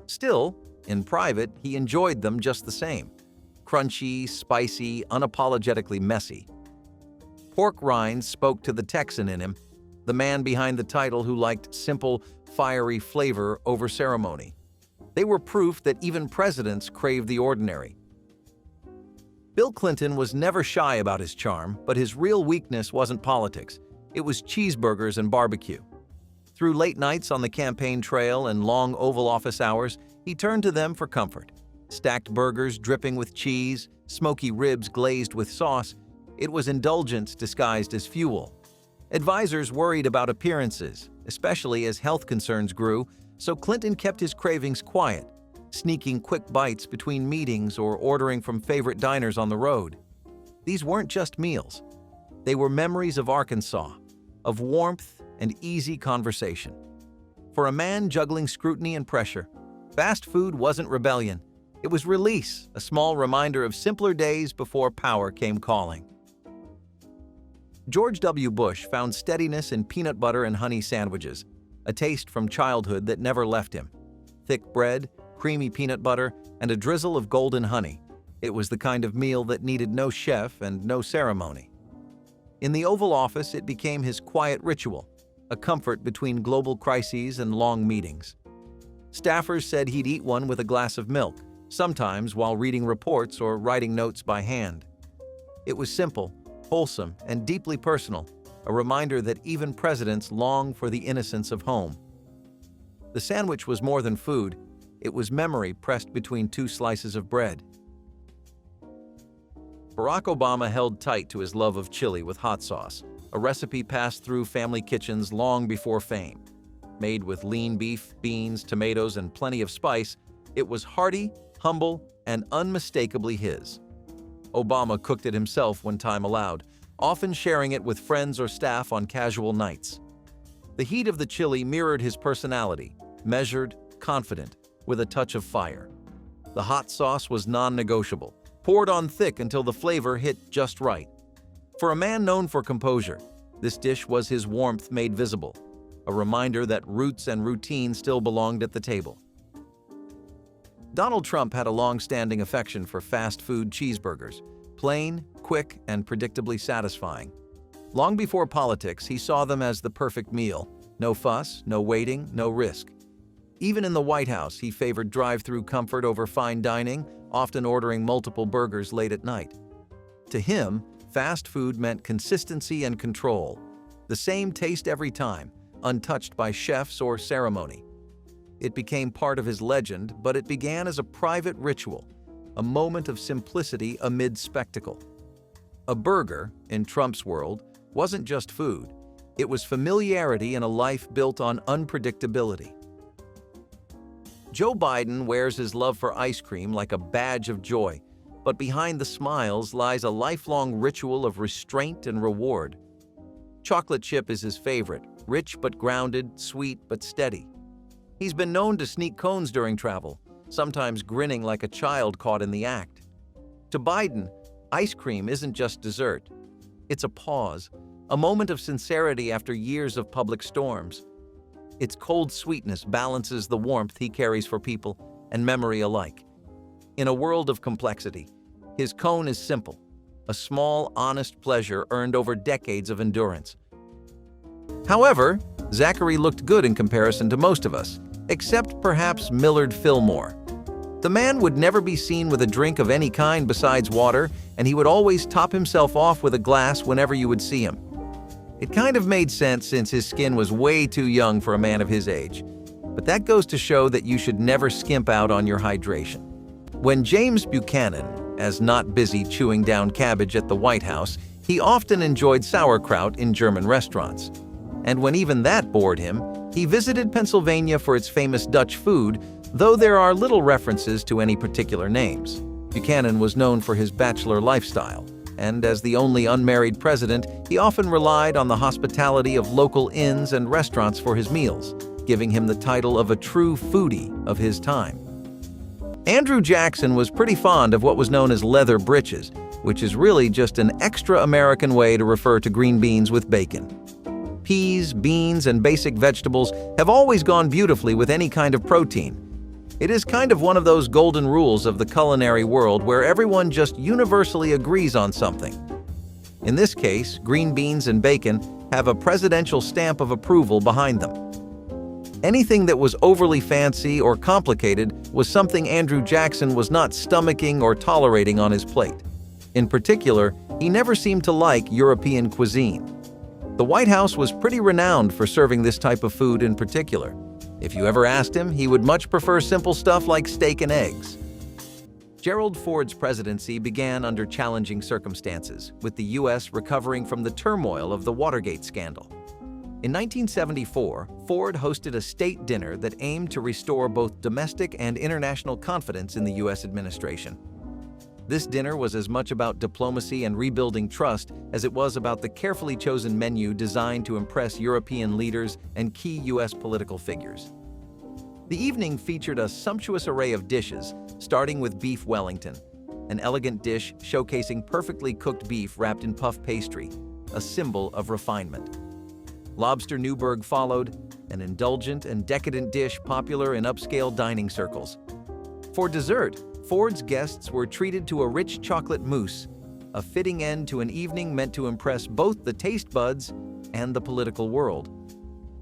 Still, in private, he enjoyed them just the same. Crunchy, spicy, unapologetically messy. Pork rinds spoke to the Texan in him, the man behind the title who liked simple, fiery flavor over ceremony. They were proof that even presidents crave the ordinary. Bill Clinton was never shy about his charm, but his real weakness wasn't politics. It was cheeseburgers and barbecue. Through late nights on the campaign trail and long Oval Office hours, he turned to them for comfort. Stacked burgers dripping with cheese, smoky ribs glazed with sauce, it was indulgence disguised as fuel. Advisors worried about appearances, especially as health concerns grew, so Clinton kept his cravings quiet, sneaking quick bites between meetings or ordering from favorite diners on the road. These weren't just meals. They were memories of Arkansas, of warmth and easy conversation. For a man juggling scrutiny and pressure, fast food wasn't rebellion. It was release, a small reminder of simpler days before power came calling. George W. Bush found steadiness in peanut butter and honey sandwiches, a taste from childhood that never left him. Thick bread, creamy peanut butter, and a drizzle of golden honey. It was the kind of meal that needed no chef and no ceremony. In the Oval Office, it became his quiet ritual, a comfort between global crises and long meetings. Staffers said he'd eat one with a glass of milk, sometimes while reading reports or writing notes by hand. It was simple, wholesome, and deeply personal, a reminder that even presidents long for the innocence of home. The sandwich was more than food. It was memory pressed between two slices of bread. Barack Obama held tight to his love of chili with hot sauce, a recipe passed through family kitchens long before fame. Made with lean beef, beans, tomatoes, and plenty of spice, it was hearty, humble, and unmistakably his. Obama cooked it himself when time allowed, often sharing it with friends or staff on casual nights. The heat of the chili mirrored his personality, measured, confident, with a touch of fire. The hot sauce was non-negotiable, poured on thick until the flavor hit just right. For a man known for composure, this dish was his warmth made visible, a reminder that roots and routine still belonged at the table. Donald Trump had a long-standing affection for fast food cheeseburgers, plain, quick, and predictably satisfying. Long before politics, he saw them as the perfect meal. No fuss, no waiting, no risk. Even in the White House, he favored drive-through comfort over fine dining, often ordering multiple burgers late at night. To him, fast food meant consistency and control, the same taste every time, untouched by chefs or ceremony. It became part of his legend, but it began as a private ritual, a moment of simplicity amid spectacle. A burger, in Trump's world, wasn't just food. It was familiarity in a life built on unpredictability. Joe Biden wears his love for ice cream like a badge of joy, but behind the smiles lies a lifelong ritual of restraint and reward. Chocolate chip is his favorite, rich but grounded, sweet but steady. He's been known to sneak cones during travel, sometimes grinning like a child caught in the act. To Biden, ice cream isn't just dessert. It's a pause, a moment of sincerity after years of public storms. Its cold sweetness balances the warmth he carries for people and memory alike. In a world of complexity, his cone is simple, a small, honest pleasure earned over decades of endurance. However, Zachary looked good in comparison to most of us, except perhaps Millard Fillmore. The man would never be seen with a drink of any kind besides water, and he would always top himself off with a glass whenever you would see him. It kind of made sense since his skin was way too young for a man of his age. But that goes to show that you should never skimp out on your hydration. When James Buchanan, as not busy chewing down cabbage at the White House, he often enjoyed sauerkraut in German restaurants. And when even that bored him, he visited Pennsylvania for its famous Dutch food, though there are little references to any particular names. Buchanan was known for his bachelor lifestyle, and as the only unmarried president, he often relied on the hospitality of local inns and restaurants for his meals, giving him the title of a true foodie of his time. Andrew Jackson was pretty fond of what was known as leather britches, which is really just an extra American way to refer to green beans with bacon. Peas, beans, and basic vegetables have always gone beautifully with any kind of protein. It is kind of one of those golden rules of the culinary world where everyone just universally agrees on something. In this case, green beans and bacon have a presidential stamp of approval behind them. Anything that was overly fancy or complicated was something Andrew Jackson was not stomaching or tolerating on his plate. In particular, he never seemed to like European cuisine. The White House was pretty renowned for serving this type of food in particular. If you ever asked him, he would much prefer simple stuff like steak and eggs. Gerald Ford's presidency began under challenging circumstances, with the U.S. recovering from the turmoil of the Watergate scandal. In 1974, Ford hosted a state dinner that aimed to restore both domestic and international confidence in the U.S. administration. This dinner was as much about diplomacy and rebuilding trust as it was about the carefully chosen menu designed to impress European leaders and key U.S. political figures. The evening featured a sumptuous array of dishes, starting with beef Wellington, an elegant dish showcasing perfectly cooked beef wrapped in puff pastry, a symbol of refinement. Lobster Newburg followed, an indulgent and decadent dish popular in upscale dining circles. For dessert, Ford's guests were treated to a rich chocolate mousse, a fitting end to an evening meant to impress both the taste buds and the political world.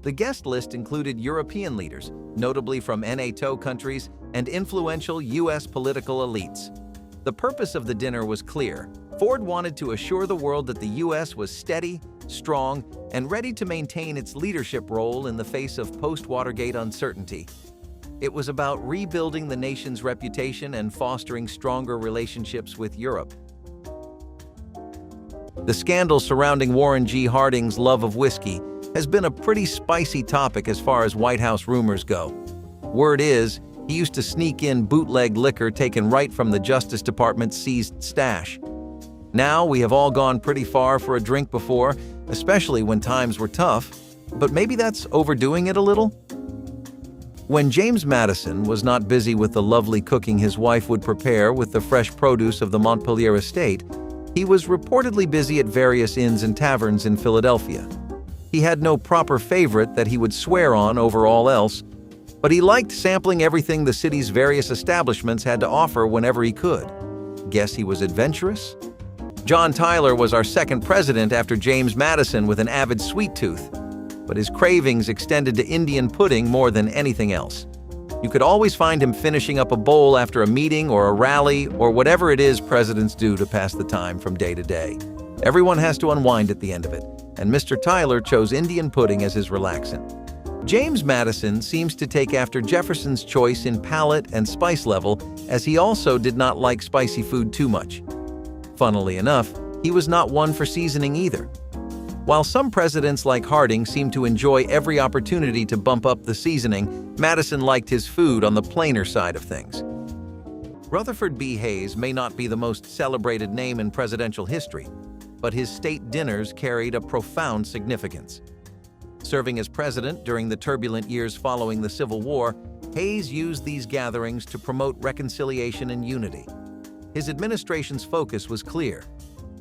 The guest list included European leaders, notably from NATO countries, and influential U.S. political elites. The purpose of the dinner was clear. Ford wanted to assure the world that the U.S. was steady, strong, and ready to maintain its leadership role in the face of post-Watergate uncertainty. It was about rebuilding the nation's reputation and fostering stronger relationships with Europe. The scandal surrounding Warren G. Harding's love of whiskey has been a pretty spicy topic as far as White House rumors go. Word is, he used to sneak in bootleg liquor taken right from the Justice Department's seized stash. Now, we have all gone pretty far for a drink before, especially when times were tough, but maybe that's overdoing it a little? When James Madison was not busy with the lovely cooking his wife would prepare with the fresh produce of the Montpelier estate, he was reportedly busy at various inns and taverns in Philadelphia. He had no proper favorite that he would swear on over all else, but he liked sampling everything the city's various establishments had to offer whenever he could. Guess he was adventurous? John Tyler was our second president after James Madison with an avid sweet tooth, but his cravings extended to Indian pudding more than anything else. You could always find him finishing up a bowl after a meeting or a rally or whatever it is presidents do to pass the time from day to day. Everyone has to unwind at the end of it, and Mr. Tyler chose Indian pudding as his relaxant. James Madison seems to take after Jefferson's choice in palate and spice level, as he also did not like spicy food too much. Funnily enough, he was not one for seasoning either. While some presidents like Harding seemed to enjoy every opportunity to bump up the seasoning, Madison liked his food on the plainer side of things. Rutherford B. Hayes may not be the most celebrated name in presidential history, but his state dinners carried a profound significance. Serving as president during the turbulent years following the Civil War, Hayes used these gatherings to promote reconciliation and unity. His administration's focus was clear: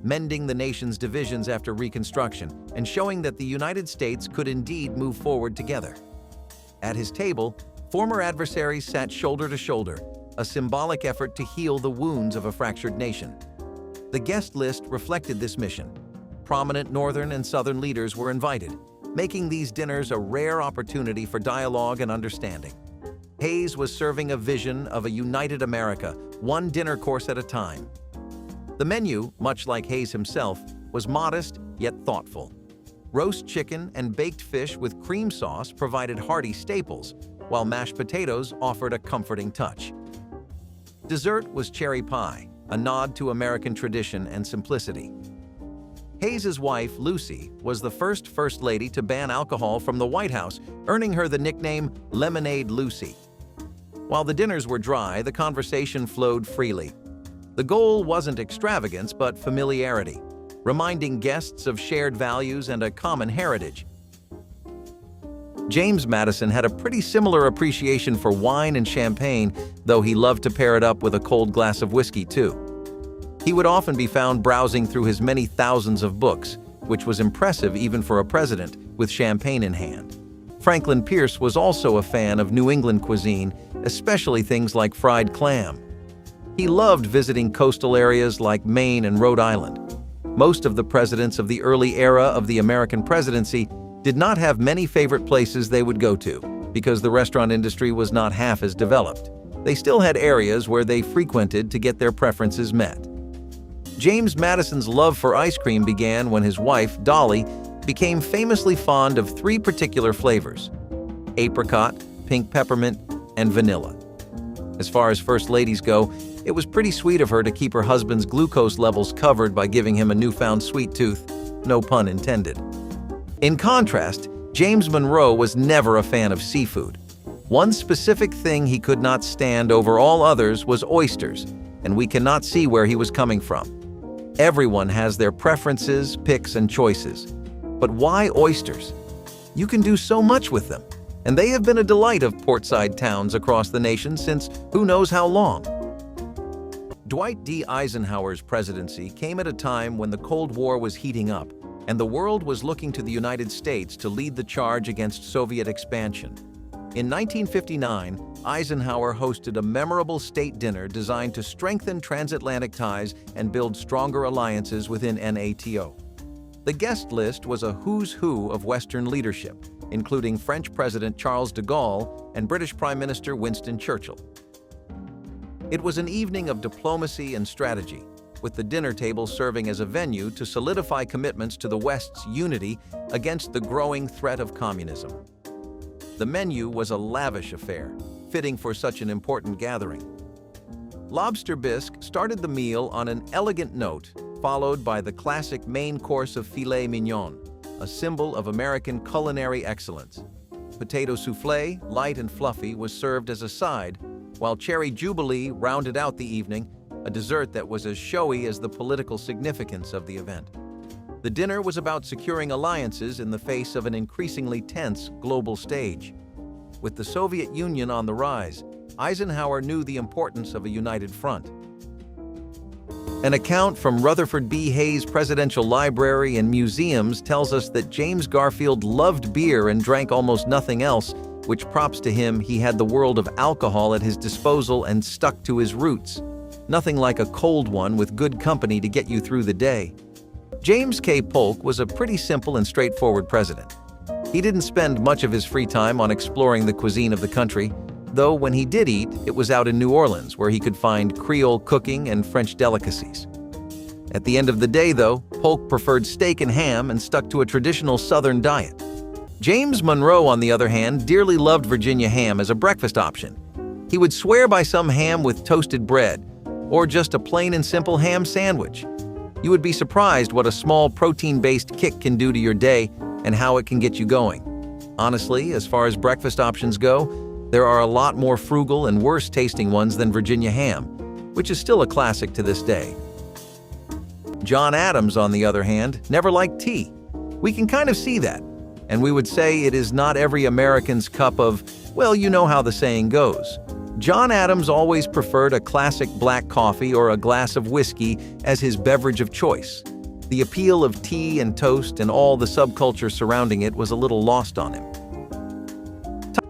mending the nation's divisions after Reconstruction and showing that the United States could indeed move forward together. At his table, former adversaries sat shoulder to shoulder, a symbolic effort to heal the wounds of a fractured nation. The guest list reflected this mission. Prominent Northern and Southern leaders were invited, making these dinners a rare opportunity for dialogue and understanding. Hayes was serving a vision of a united America, one dinner course at a time. The menu, much like Hayes himself, was modest yet thoughtful. Roast chicken and baked fish with cream sauce provided hearty staples, while mashed potatoes offered a comforting touch. Dessert was cherry pie, a nod to American tradition and simplicity. Hayes's wife, Lucy, was the First Lady to ban alcohol from the White House, earning her the nickname Lemonade Lucy. While the dinners were dry, the conversation flowed freely. The goal wasn't extravagance, but familiarity, reminding guests of shared values and a common heritage. James Madison had a pretty similar appreciation for wine and champagne, though he loved to pair it up with a cold glass of whiskey too. He would often be found browsing through his many thousands of books, which was impressive even for a president, with champagne in hand. Franklin Pierce was also a fan of New England cuisine, especially things like fried clam. He loved visiting coastal areas like Maine and Rhode Island. Most of the presidents of the early era of the American presidency did not have many favorite places they would go to, because the restaurant industry was not half as developed. They still had areas where they frequented to get their preferences met. James Madison's love for ice cream began when his wife, Dolly, became famously fond of three particular flavors: apricot, pink peppermint, and vanilla. As far as first ladies go, it was pretty sweet of her to keep her husband's glucose levels covered by giving him a newfound sweet tooth, no pun intended. In contrast, James Monroe was never a fan of seafood. One specific thing he could not stand over all others was oysters, and we cannot see where he was coming from. Everyone has their preferences, picks, and choices. But why oysters? You can do so much with them, and they have been a delight of portside towns across the nation since who knows how long. Dwight D. Eisenhower's presidency came at a time when the Cold War was heating up, and the world was looking to the United States to lead the charge against Soviet expansion. In 1959, Eisenhower hosted a memorable state dinner designed to strengthen transatlantic ties and build stronger alliances within NATO. The guest list was a who's who of Western leadership, including French President Charles de Gaulle and British Prime Minister Winston Churchill. It was an evening of diplomacy and strategy, with the dinner table serving as a venue to solidify commitments to the West's unity against the growing threat of communism. The menu was a lavish affair, fitting for such an important gathering. Lobster bisque started the meal on an elegant note, followed by the classic main course of filet mignon, a symbol of American culinary excellence. Potato soufflé, light and fluffy, was served as a side, while cherry jubilee rounded out the evening, a dessert that was as showy as the political significance of the event. The dinner was about securing alliances in the face of an increasingly tense global stage. With the Soviet Union on the rise, Eisenhower knew the importance of a united front. An account from Rutherford B. Hayes Presidential Library and Museums tells us that James Garfield loved beer and drank almost nothing else, which props to him. He had the world of alcohol at his disposal and stuck to his roots. Nothing like a cold one with good company to get you through the day. James K. Polk was a pretty simple and straightforward president. He didn't spend much of his free time on exploring the cuisine of the country, though when he did eat, it was out in New Orleans, where he could find Creole cooking and French delicacies. At the end of the day, though, Polk preferred steak and ham and stuck to a traditional Southern diet. James Monroe, on the other hand, dearly loved Virginia ham as a breakfast option. He would swear by some ham with toasted bread, or just a plain and simple ham sandwich. You would be surprised what a small protein-based kick can do to your day and how it can get you going. Honestly, as far as breakfast options go, there are a lot more frugal and worse-tasting ones than Virginia ham, which is still a classic to this day. John Adams, on the other hand, never liked tea. We can kind of see that, and we would say it is not every American's cup of, well, you know how the saying goes. John Adams always preferred a classic black coffee or a glass of whiskey as his beverage of choice. The appeal of tea and toast and all the subculture surrounding it was a little lost on him.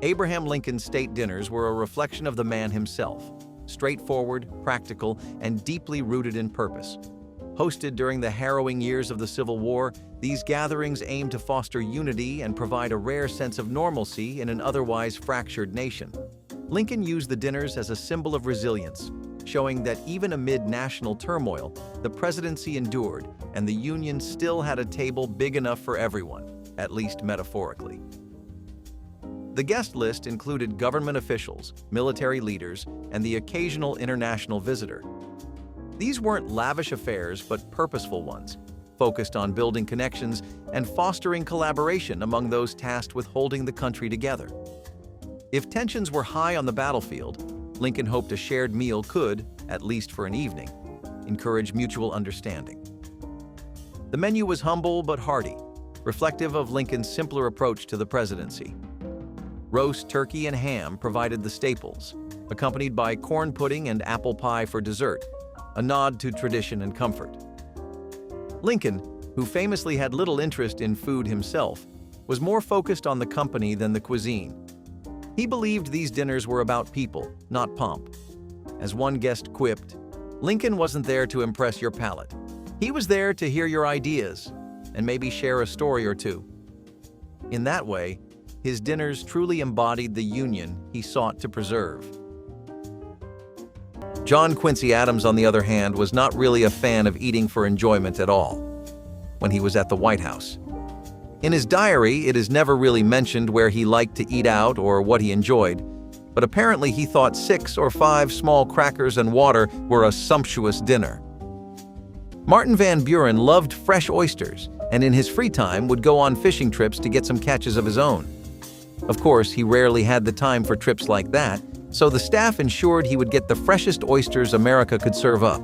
Abraham Lincoln's state dinners were a reflection of the man himself, straightforward, practical, and deeply rooted in purpose. Hosted during the harrowing years of the Civil War, these gatherings aimed to foster unity and provide a rare sense of normalcy in an otherwise fractured nation. Lincoln used the dinners as a symbol of resilience, showing that even amid national turmoil, the presidency endured and the Union still had a table big enough for everyone, at least metaphorically. The guest list included government officials, military leaders, and the occasional international visitor. These weren't lavish affairs, but purposeful ones, focused on building connections and fostering collaboration among those tasked with holding the country together. If tensions were high on the battlefield, Lincoln hoped a shared meal could, at least for an evening, encourage mutual understanding. The menu was humble but hearty, reflective of Lincoln's simpler approach to the presidency. Roast turkey and ham provided the staples, accompanied by corn pudding and apple pie for dessert, a nod to tradition and comfort. Lincoln, who famously had little interest in food himself, was more focused on the company than the cuisine. He believed these dinners were about people, not pomp. As one guest quipped, Lincoln wasn't there to impress your palate. He was there to hear your ideas and maybe share a story or two. In that way, His dinners truly embodied the union he sought to preserve. John Quincy Adams, on the other hand, was not really a fan of eating for enjoyment at all when he was at the White House. In his diary, it is never really mentioned where he liked to eat out or what he enjoyed, but apparently he thought 6 or 5 small crackers and water were a sumptuous dinner. Martin Van Buren loved fresh oysters, and in his free time would go on fishing trips to get some catches of his own. Of course, he rarely had the time for trips like that, so the staff ensured he would get the freshest oysters America could serve up.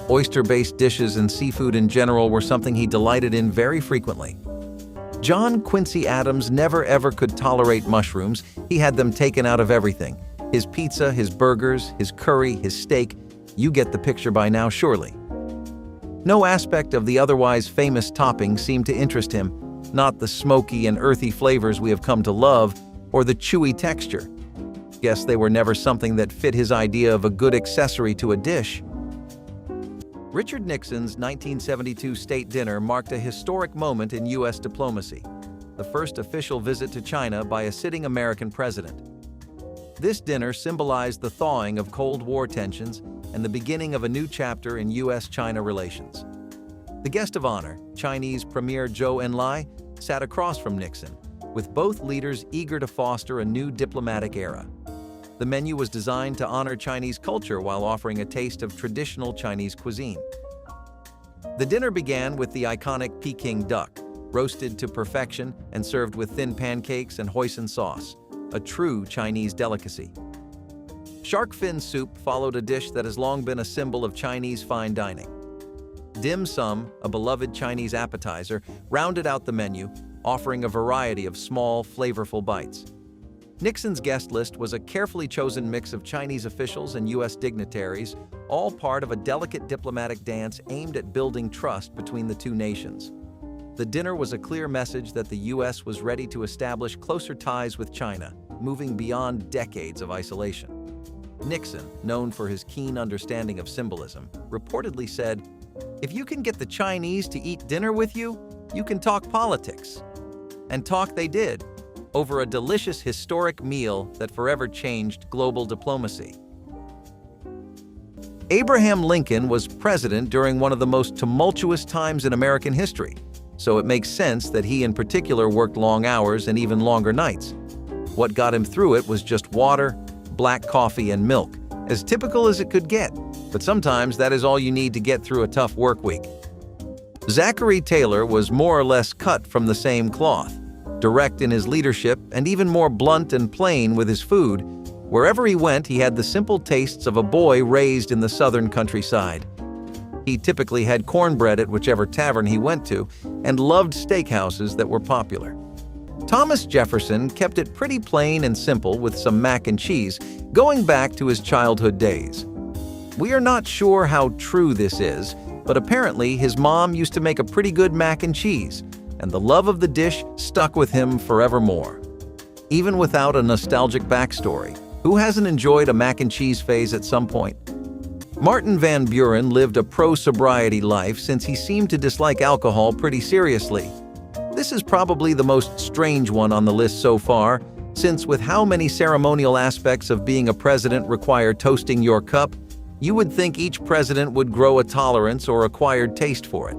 Oyster-based dishes and seafood in general were something he delighted in very frequently. John Quincy Adams never ever could tolerate mushrooms. He had them taken out of everything. His pizza, his burgers, his curry, his steak. You get the picture by now, surely. No aspect of the otherwise famous topping seemed to interest him, not the smoky and earthy flavors we have come to love, or the chewy texture. Guess they were never something that fit his idea of a good accessory to a dish. Richard Nixon's 1972 state dinner marked a historic moment in U.S. diplomacy, the first official visit to China by a sitting American president. This dinner symbolized the thawing of Cold War tensions and the beginning of a new chapter in U.S.-China relations. The guest of honor, Chinese Premier Zhou Enlai, sat across from Nixon, with both leaders eager to foster a new diplomatic era. The menu was designed to honor Chinese culture while offering a taste of traditional Chinese cuisine. The dinner began with the iconic Peking duck, roasted to perfection and served with thin pancakes and hoisin sauce, a true Chinese delicacy. Shark fin soup followed a dish that has long been a symbol of Chinese fine dining. Dim sum, a beloved Chinese appetizer, rounded out the menu, offering a variety of small, flavorful bites. Nixon's guest list was a carefully chosen mix of Chinese officials and U.S. dignitaries, all part of a delicate diplomatic dance aimed at building trust between the two nations. The dinner was a clear message that the U.S. was ready to establish closer ties with China, moving beyond decades of isolation. Nixon, known for his keen understanding of symbolism, reportedly said, "If you can get the Chinese to eat dinner with you, you can talk politics." And talk they did, over a delicious historic meal that forever changed global diplomacy. Abraham Lincoln was president during one of the most tumultuous times in American history, so it makes sense that he in particular worked long hours and even longer nights. What got him through it was just water, black coffee, and milk, as typical as it could get, but sometimes that is all you need to get through a tough work week. Zachary Taylor was more or less cut from the same cloth, direct in his leadership and even more blunt and plain with his food. Wherever he went, he had the simple tastes of a boy raised in the southern countryside. He typically had cornbread at whichever tavern he went to and loved steakhouses that were popular. Thomas Jefferson kept it pretty plain and simple with some mac and cheese, going back to his childhood days. We are not sure how true this is, but apparently his mom used to make a pretty good mac and cheese, and the love of the dish stuck with him forevermore. Even without a nostalgic backstory, who hasn't enjoyed a mac and cheese phase at some point? Martin Van Buren lived a pro-sobriety life since he seemed to dislike alcohol pretty seriously. This is probably the most strange one on the list so far, since with how many ceremonial aspects of being a president require toasting your cup, you would think each president would grow a tolerance or acquired taste for it.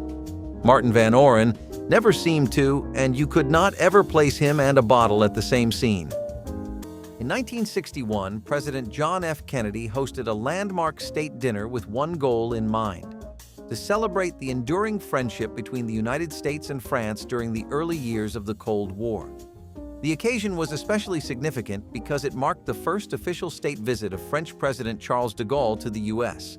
Martin Van Buren never seemed to, and you could not ever place him and a bottle at the same scene. In 1961, President John F. Kennedy hosted a landmark state dinner with one goal in mind: to celebrate the enduring friendship between the United States and France during the early years of the Cold War. The occasion was especially significant because it marked the first official state visit of French President Charles de Gaulle to the U.S.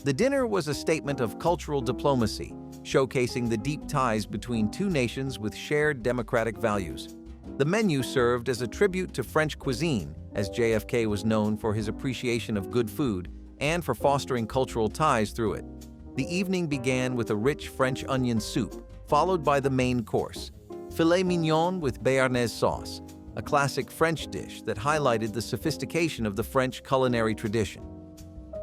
The dinner was a statement of cultural diplomacy, showcasing the deep ties between two nations with shared democratic values. The menu served as a tribute to French cuisine, as JFK was known for his appreciation of good food and for fostering cultural ties through it. The evening began with a rich French onion soup, followed by the main course, filet mignon with béarnaise sauce, a classic French dish that highlighted the sophistication of the French culinary tradition.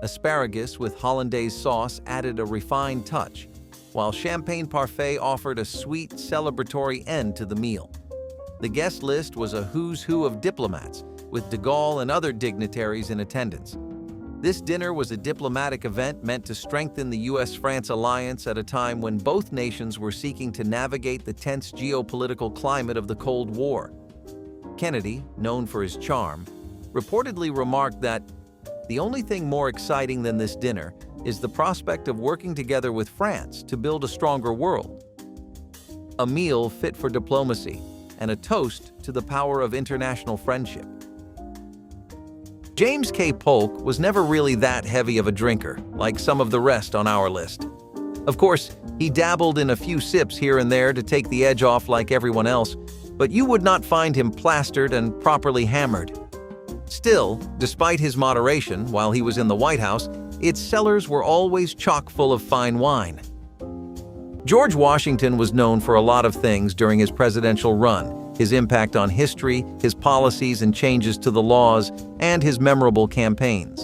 Asparagus with hollandaise sauce added a refined touch, while champagne parfait offered a sweet, celebratory end to the meal. The guest list was a who's who of diplomats, with de Gaulle and other dignitaries in attendance. This dinner was a diplomatic event meant to strengthen the US-France alliance at a time when both nations were seeking to navigate the tense geopolitical climate of the Cold War. Kennedy, known for his charm, reportedly remarked that the only thing more exciting than this dinner is the prospect of working together with France to build a stronger world. A meal fit for diplomacy and a toast to the power of international friendship. James K. Polk was never really that heavy of a drinker, like some of the rest on our list. Of course, he dabbled in a few sips here and there to take the edge off like everyone else, but you would not find him plastered and properly hammered. Still, despite his moderation while he was in the White House, its cellars were always chock full of fine wine. George Washington was known for a lot of things during his presidential run: his impact on history, his policies and changes to the laws, and his memorable campaigns.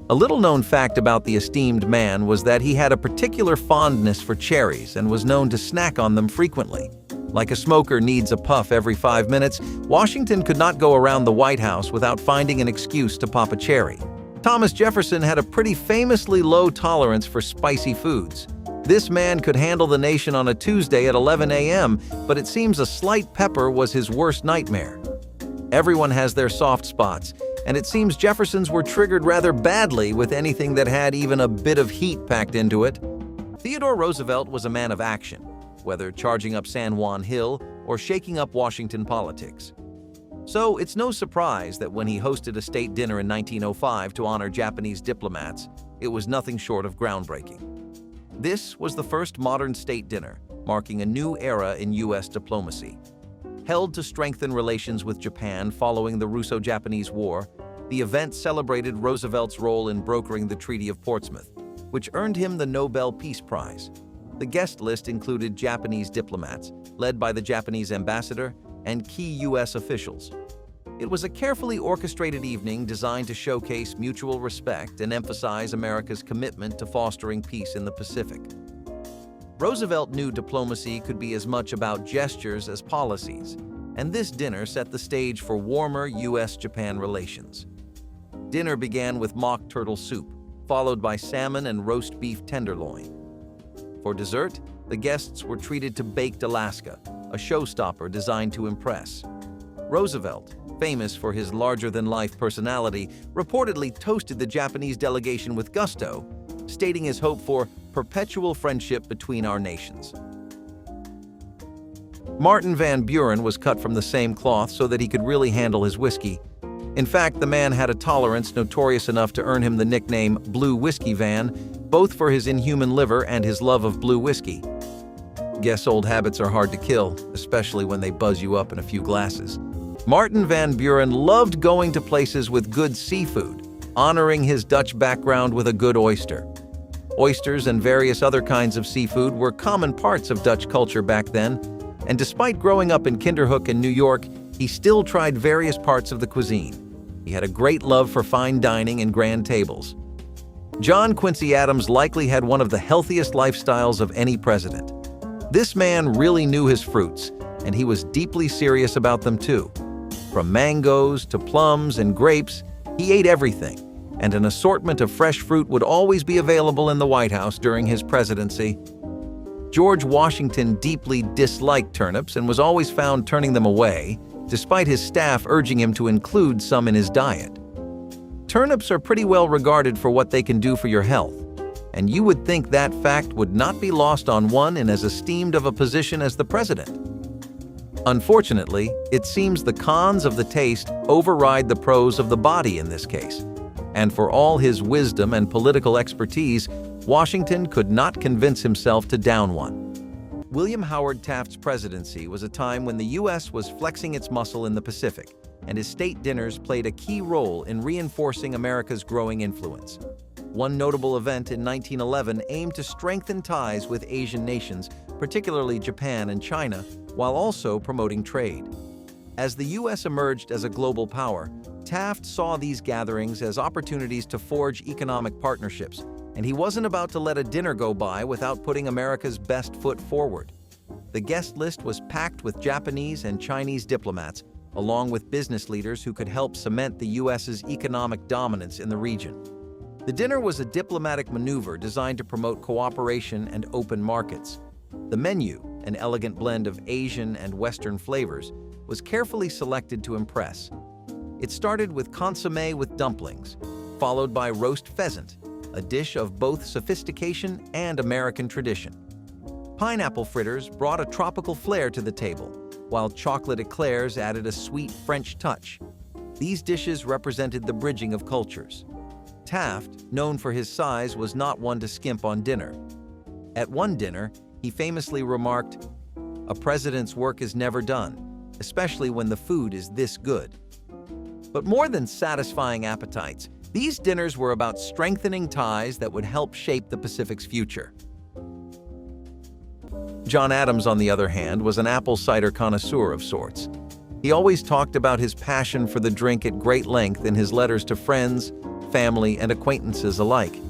A little-known fact about the esteemed man was that he had a particular fondness for cherries and was known to snack on them frequently. Like a smoker needs a puff every 5 minutes, Washington could not go around the White House without finding an excuse to pop a cherry. Thomas Jefferson had a pretty famously low tolerance for spicy foods. This man could handle the nation on a Tuesday at 11 a.m., but it seems a slight pepper was his worst nightmare. Everyone has their soft spots, and it seems Jefferson's were triggered rather badly with anything that had even a bit of heat packed into it. Theodore Roosevelt was a man of action, whether charging up San Juan Hill or shaking up Washington politics. So it's no surprise that when he hosted a state dinner in 1905 to honor Japanese diplomats, it was nothing short of groundbreaking. This was the first modern state dinner, marking a new era in U.S. diplomacy. Held to strengthen relations with Japan following the Russo-Japanese War, the event celebrated Roosevelt's role in brokering the Treaty of Portsmouth, which earned him the Nobel Peace Prize. The guest list included Japanese diplomats, led by the Japanese ambassador, and key U.S. officials. It was a carefully orchestrated evening designed to showcase mutual respect and emphasize America's commitment to fostering peace in the Pacific. Roosevelt knew diplomacy could be as much about gestures as policies, and this dinner set the stage for warmer U.S.-Japan relations. Dinner began with mock turtle soup, followed by salmon and roast beef tenderloin. For dessert, the guests were treated to baked Alaska, a showstopper designed to impress. Roosevelt, famous for his larger-than-life personality, reportedly toasted the Japanese delegation with gusto, stating his hope for perpetual friendship between our nations. Martin Van Buren was cut from the same cloth so that he could really handle his whiskey. In fact, the man had a tolerance notorious enough to earn him the nickname Blue Whiskey Van, both for his inhuman liver and his love of blue whiskey. Guess old habits are hard to kill, especially when they buzz you up in a few glasses. Martin Van Buren loved going to places with good seafood, honoring his Dutch background with a good oyster. Oysters and various other kinds of seafood were common parts of Dutch culture back then, and despite growing up in Kinderhook in New York, he still tried various parts of the cuisine. He had a great love for fine dining and grand tables. John Quincy Adams likely had one of the healthiest lifestyles of any president. This man really knew his fruits, and he was deeply serious about them too. From mangoes to plums and grapes, he ate everything, and an assortment of fresh fruit would always be available in the White House during his presidency. George Washington deeply disliked turnips and was always found turning them away, despite his staff urging him to include some in his diet. Turnips are pretty well regarded for what they can do for your health, and you would think that fact would not be lost on one in as esteemed of a position as the president. Unfortunately, it seems the cons of the taste override the pros of the body in this case, and for all his wisdom and political expertise, Washington could not convince himself to down one. William Howard Taft's presidency was a time when the U.S. was flexing its muscle in the Pacific, and his state dinners played a key role in reinforcing America's growing influence. One notable event in 1911 aimed to strengthen ties with Asian nations, particularly Japan and China, while also promoting trade. As the U.S. emerged as a global power, Taft saw these gatherings as opportunities to forge economic partnerships, and he wasn't about to let a dinner go by without putting America's best foot forward. The guest list was packed with Japanese and Chinese diplomats, along with business leaders who could help cement the U.S.'s economic dominance in the region. The dinner was a diplomatic maneuver designed to promote cooperation and open markets. The menu, an elegant blend of Asian and Western flavors, was carefully selected to impress. It started with consommé with dumplings, followed by roast pheasant, a dish of both sophistication and American tradition. Pineapple fritters brought a tropical flair to the table, while chocolate eclairs added a sweet French touch. These dishes represented the bridging of cultures. Taft, known for his size, was not one to skimp on dinner. At one dinner, he famously remarked, "A president's work is never done, especially when the food is this good." But more than satisfying appetites, these dinners were about strengthening ties that would help shape the Pacific's future. John Adams, on the other hand, was an apple cider connoisseur of sorts. He always talked about his passion for the drink at great length in his letters to friends, family, and acquaintances alike.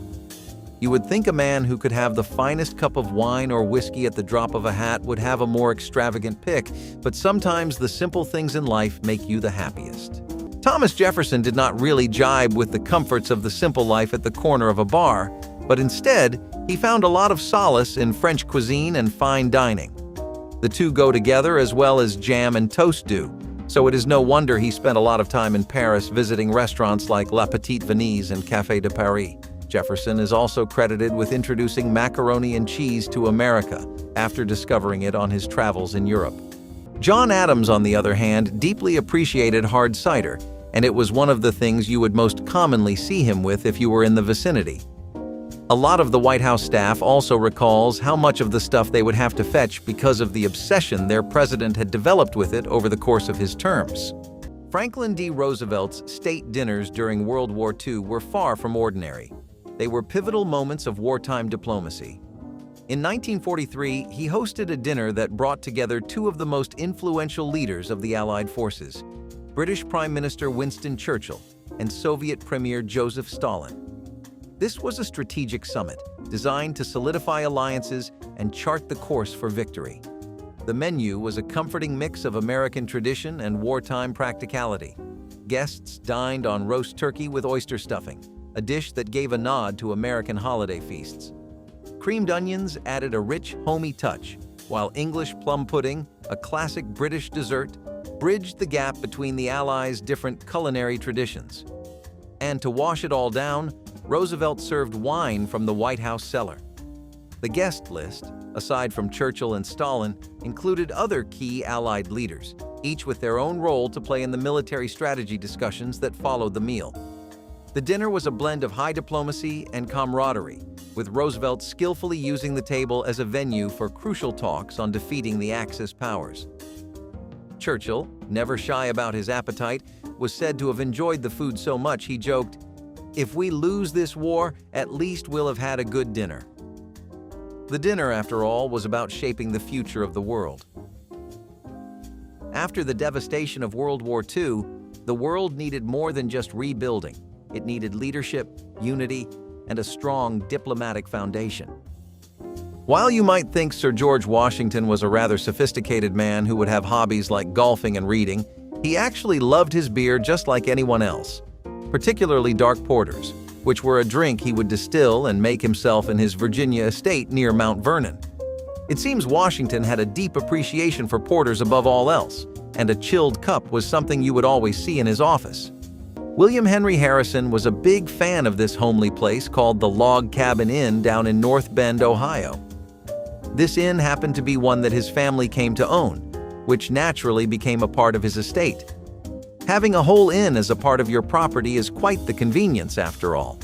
You would think a man who could have the finest cup of wine or whiskey at the drop of a hat would have a more extravagant pick, but sometimes the simple things in life make you the happiest. Thomas Jefferson did not really jibe with the comforts of the simple life at the corner of a bar, but instead, he found a lot of solace in French cuisine and fine dining. The two go together as well as jam and toast do, so it is no wonder he spent a lot of time in Paris visiting restaurants like La Petite Venise and Café de Paris. Jefferson is also credited with introducing macaroni and cheese to America after discovering it on his travels in Europe. John Adams, on the other hand, deeply appreciated hard cider, and it was one of the things you would most commonly see him with if you were in the vicinity. A lot of the White House staff also recalls how much of the stuff they would have to fetch because of the obsession their president had developed with it over the course of his terms. Franklin D. Roosevelt's state dinners during World War II were far from ordinary. They were pivotal moments of wartime diplomacy. In 1943, he hosted a dinner that brought together two of the most influential leaders of the Allied forces, British Prime Minister Winston Churchill and Soviet Premier Joseph Stalin. This was a strategic summit designed to solidify alliances and chart the course for victory. The menu was a comforting mix of American tradition and wartime practicality. Guests dined on roast turkey with oyster stuffing, a dish that gave a nod to American holiday feasts. Creamed onions added a rich, homey touch, while English plum pudding, a classic British dessert, bridged the gap between the Allies' different culinary traditions. And to wash it all down, Roosevelt served wine from the White House cellar. The guest list, aside from Churchill and Stalin, included other key Allied leaders, each with their own role to play in the military strategy discussions that followed the meal. The dinner was a blend of high diplomacy and camaraderie, with Roosevelt skillfully using the table as a venue for crucial talks on defeating the Axis powers. Churchill, never shy about his appetite, was said to have enjoyed the food so much he joked, "If we lose this war, at least we'll have had a good dinner." The dinner, after all, was about shaping the future of the world. After the devastation of World War II, the world needed more than just rebuilding. It needed leadership, unity, and a strong diplomatic foundation. While you might think Sir George Washington was a rather sophisticated man who would have hobbies like golfing and reading, he actually loved his beer just like anyone else, particularly dark porters, which were a drink he would distill and make himself in his Virginia estate near Mount Vernon. It seems Washington had a deep appreciation for porters above all else, and a chilled cup was something you would always see in his office. William Henry Harrison was a big fan of this homely place called the Log Cabin Inn down in North Bend, Ohio. This inn happened to be one that his family came to own, which naturally became a part of his estate. Having a whole inn as a part of your property is quite the convenience, after all.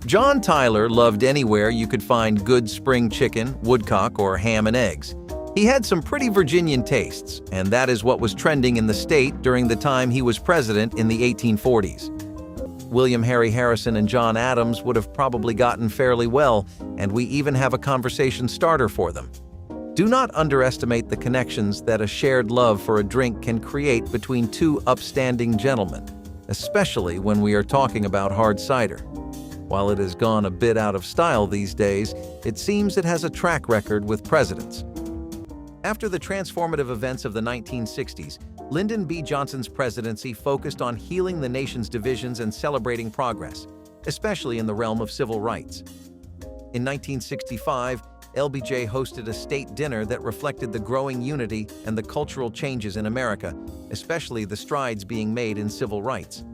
John Tyler loved anywhere you could find good spring chicken, woodcock, or ham and eggs. He had some pretty Virginian tastes, and that is what was trending in the state during the time he was president in the 1840s. William Henry Harrison and John Adams would have probably gotten fairly well, and we even have a conversation starter for them. Do not underestimate the connections that a shared love for a drink can create between two upstanding gentlemen, especially when we are talking about hard cider. While it has gone a bit out of style these days, it seems it has a track record with presidents. After the transformative events of the 1960s, Lyndon B. Johnson's presidency focused on healing the nation's divisions and celebrating progress, especially in the realm of civil rights. In 1965, LBJ hosted a state dinner that reflected the growing unity and the cultural changes in America, especially the strides being made in civil rights.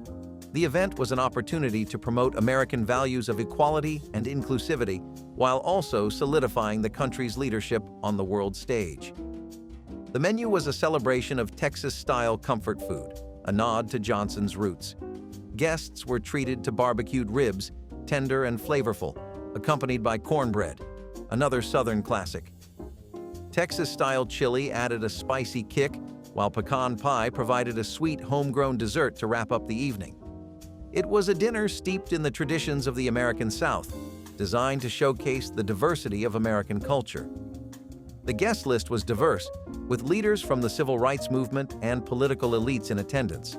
The event was an opportunity to promote American values of equality and inclusivity while also solidifying the country's leadership on the world stage. The menu was a celebration of Texas-style comfort food, a nod to Johnson's roots. Guests were treated to barbecued ribs, tender and flavorful, accompanied by cornbread, another Southern classic. Texas-style chili added a spicy kick, while pecan pie provided a sweet homegrown dessert to wrap up the evening. It was a dinner steeped in the traditions of the American South, designed to showcase the diversity of American culture. The guest list was diverse, with leaders from the civil rights movement and political elites in attendance.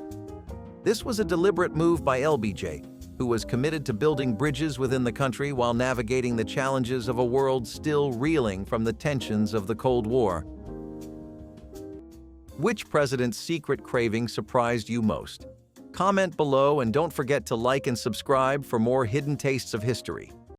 This was a deliberate move by LBJ, who was committed to building bridges within the country while navigating the challenges of a world still reeling from the tensions of the Cold War. Which president's secret craving surprised you most? Comment below and don't forget to like and subscribe for more hidden tastes of history.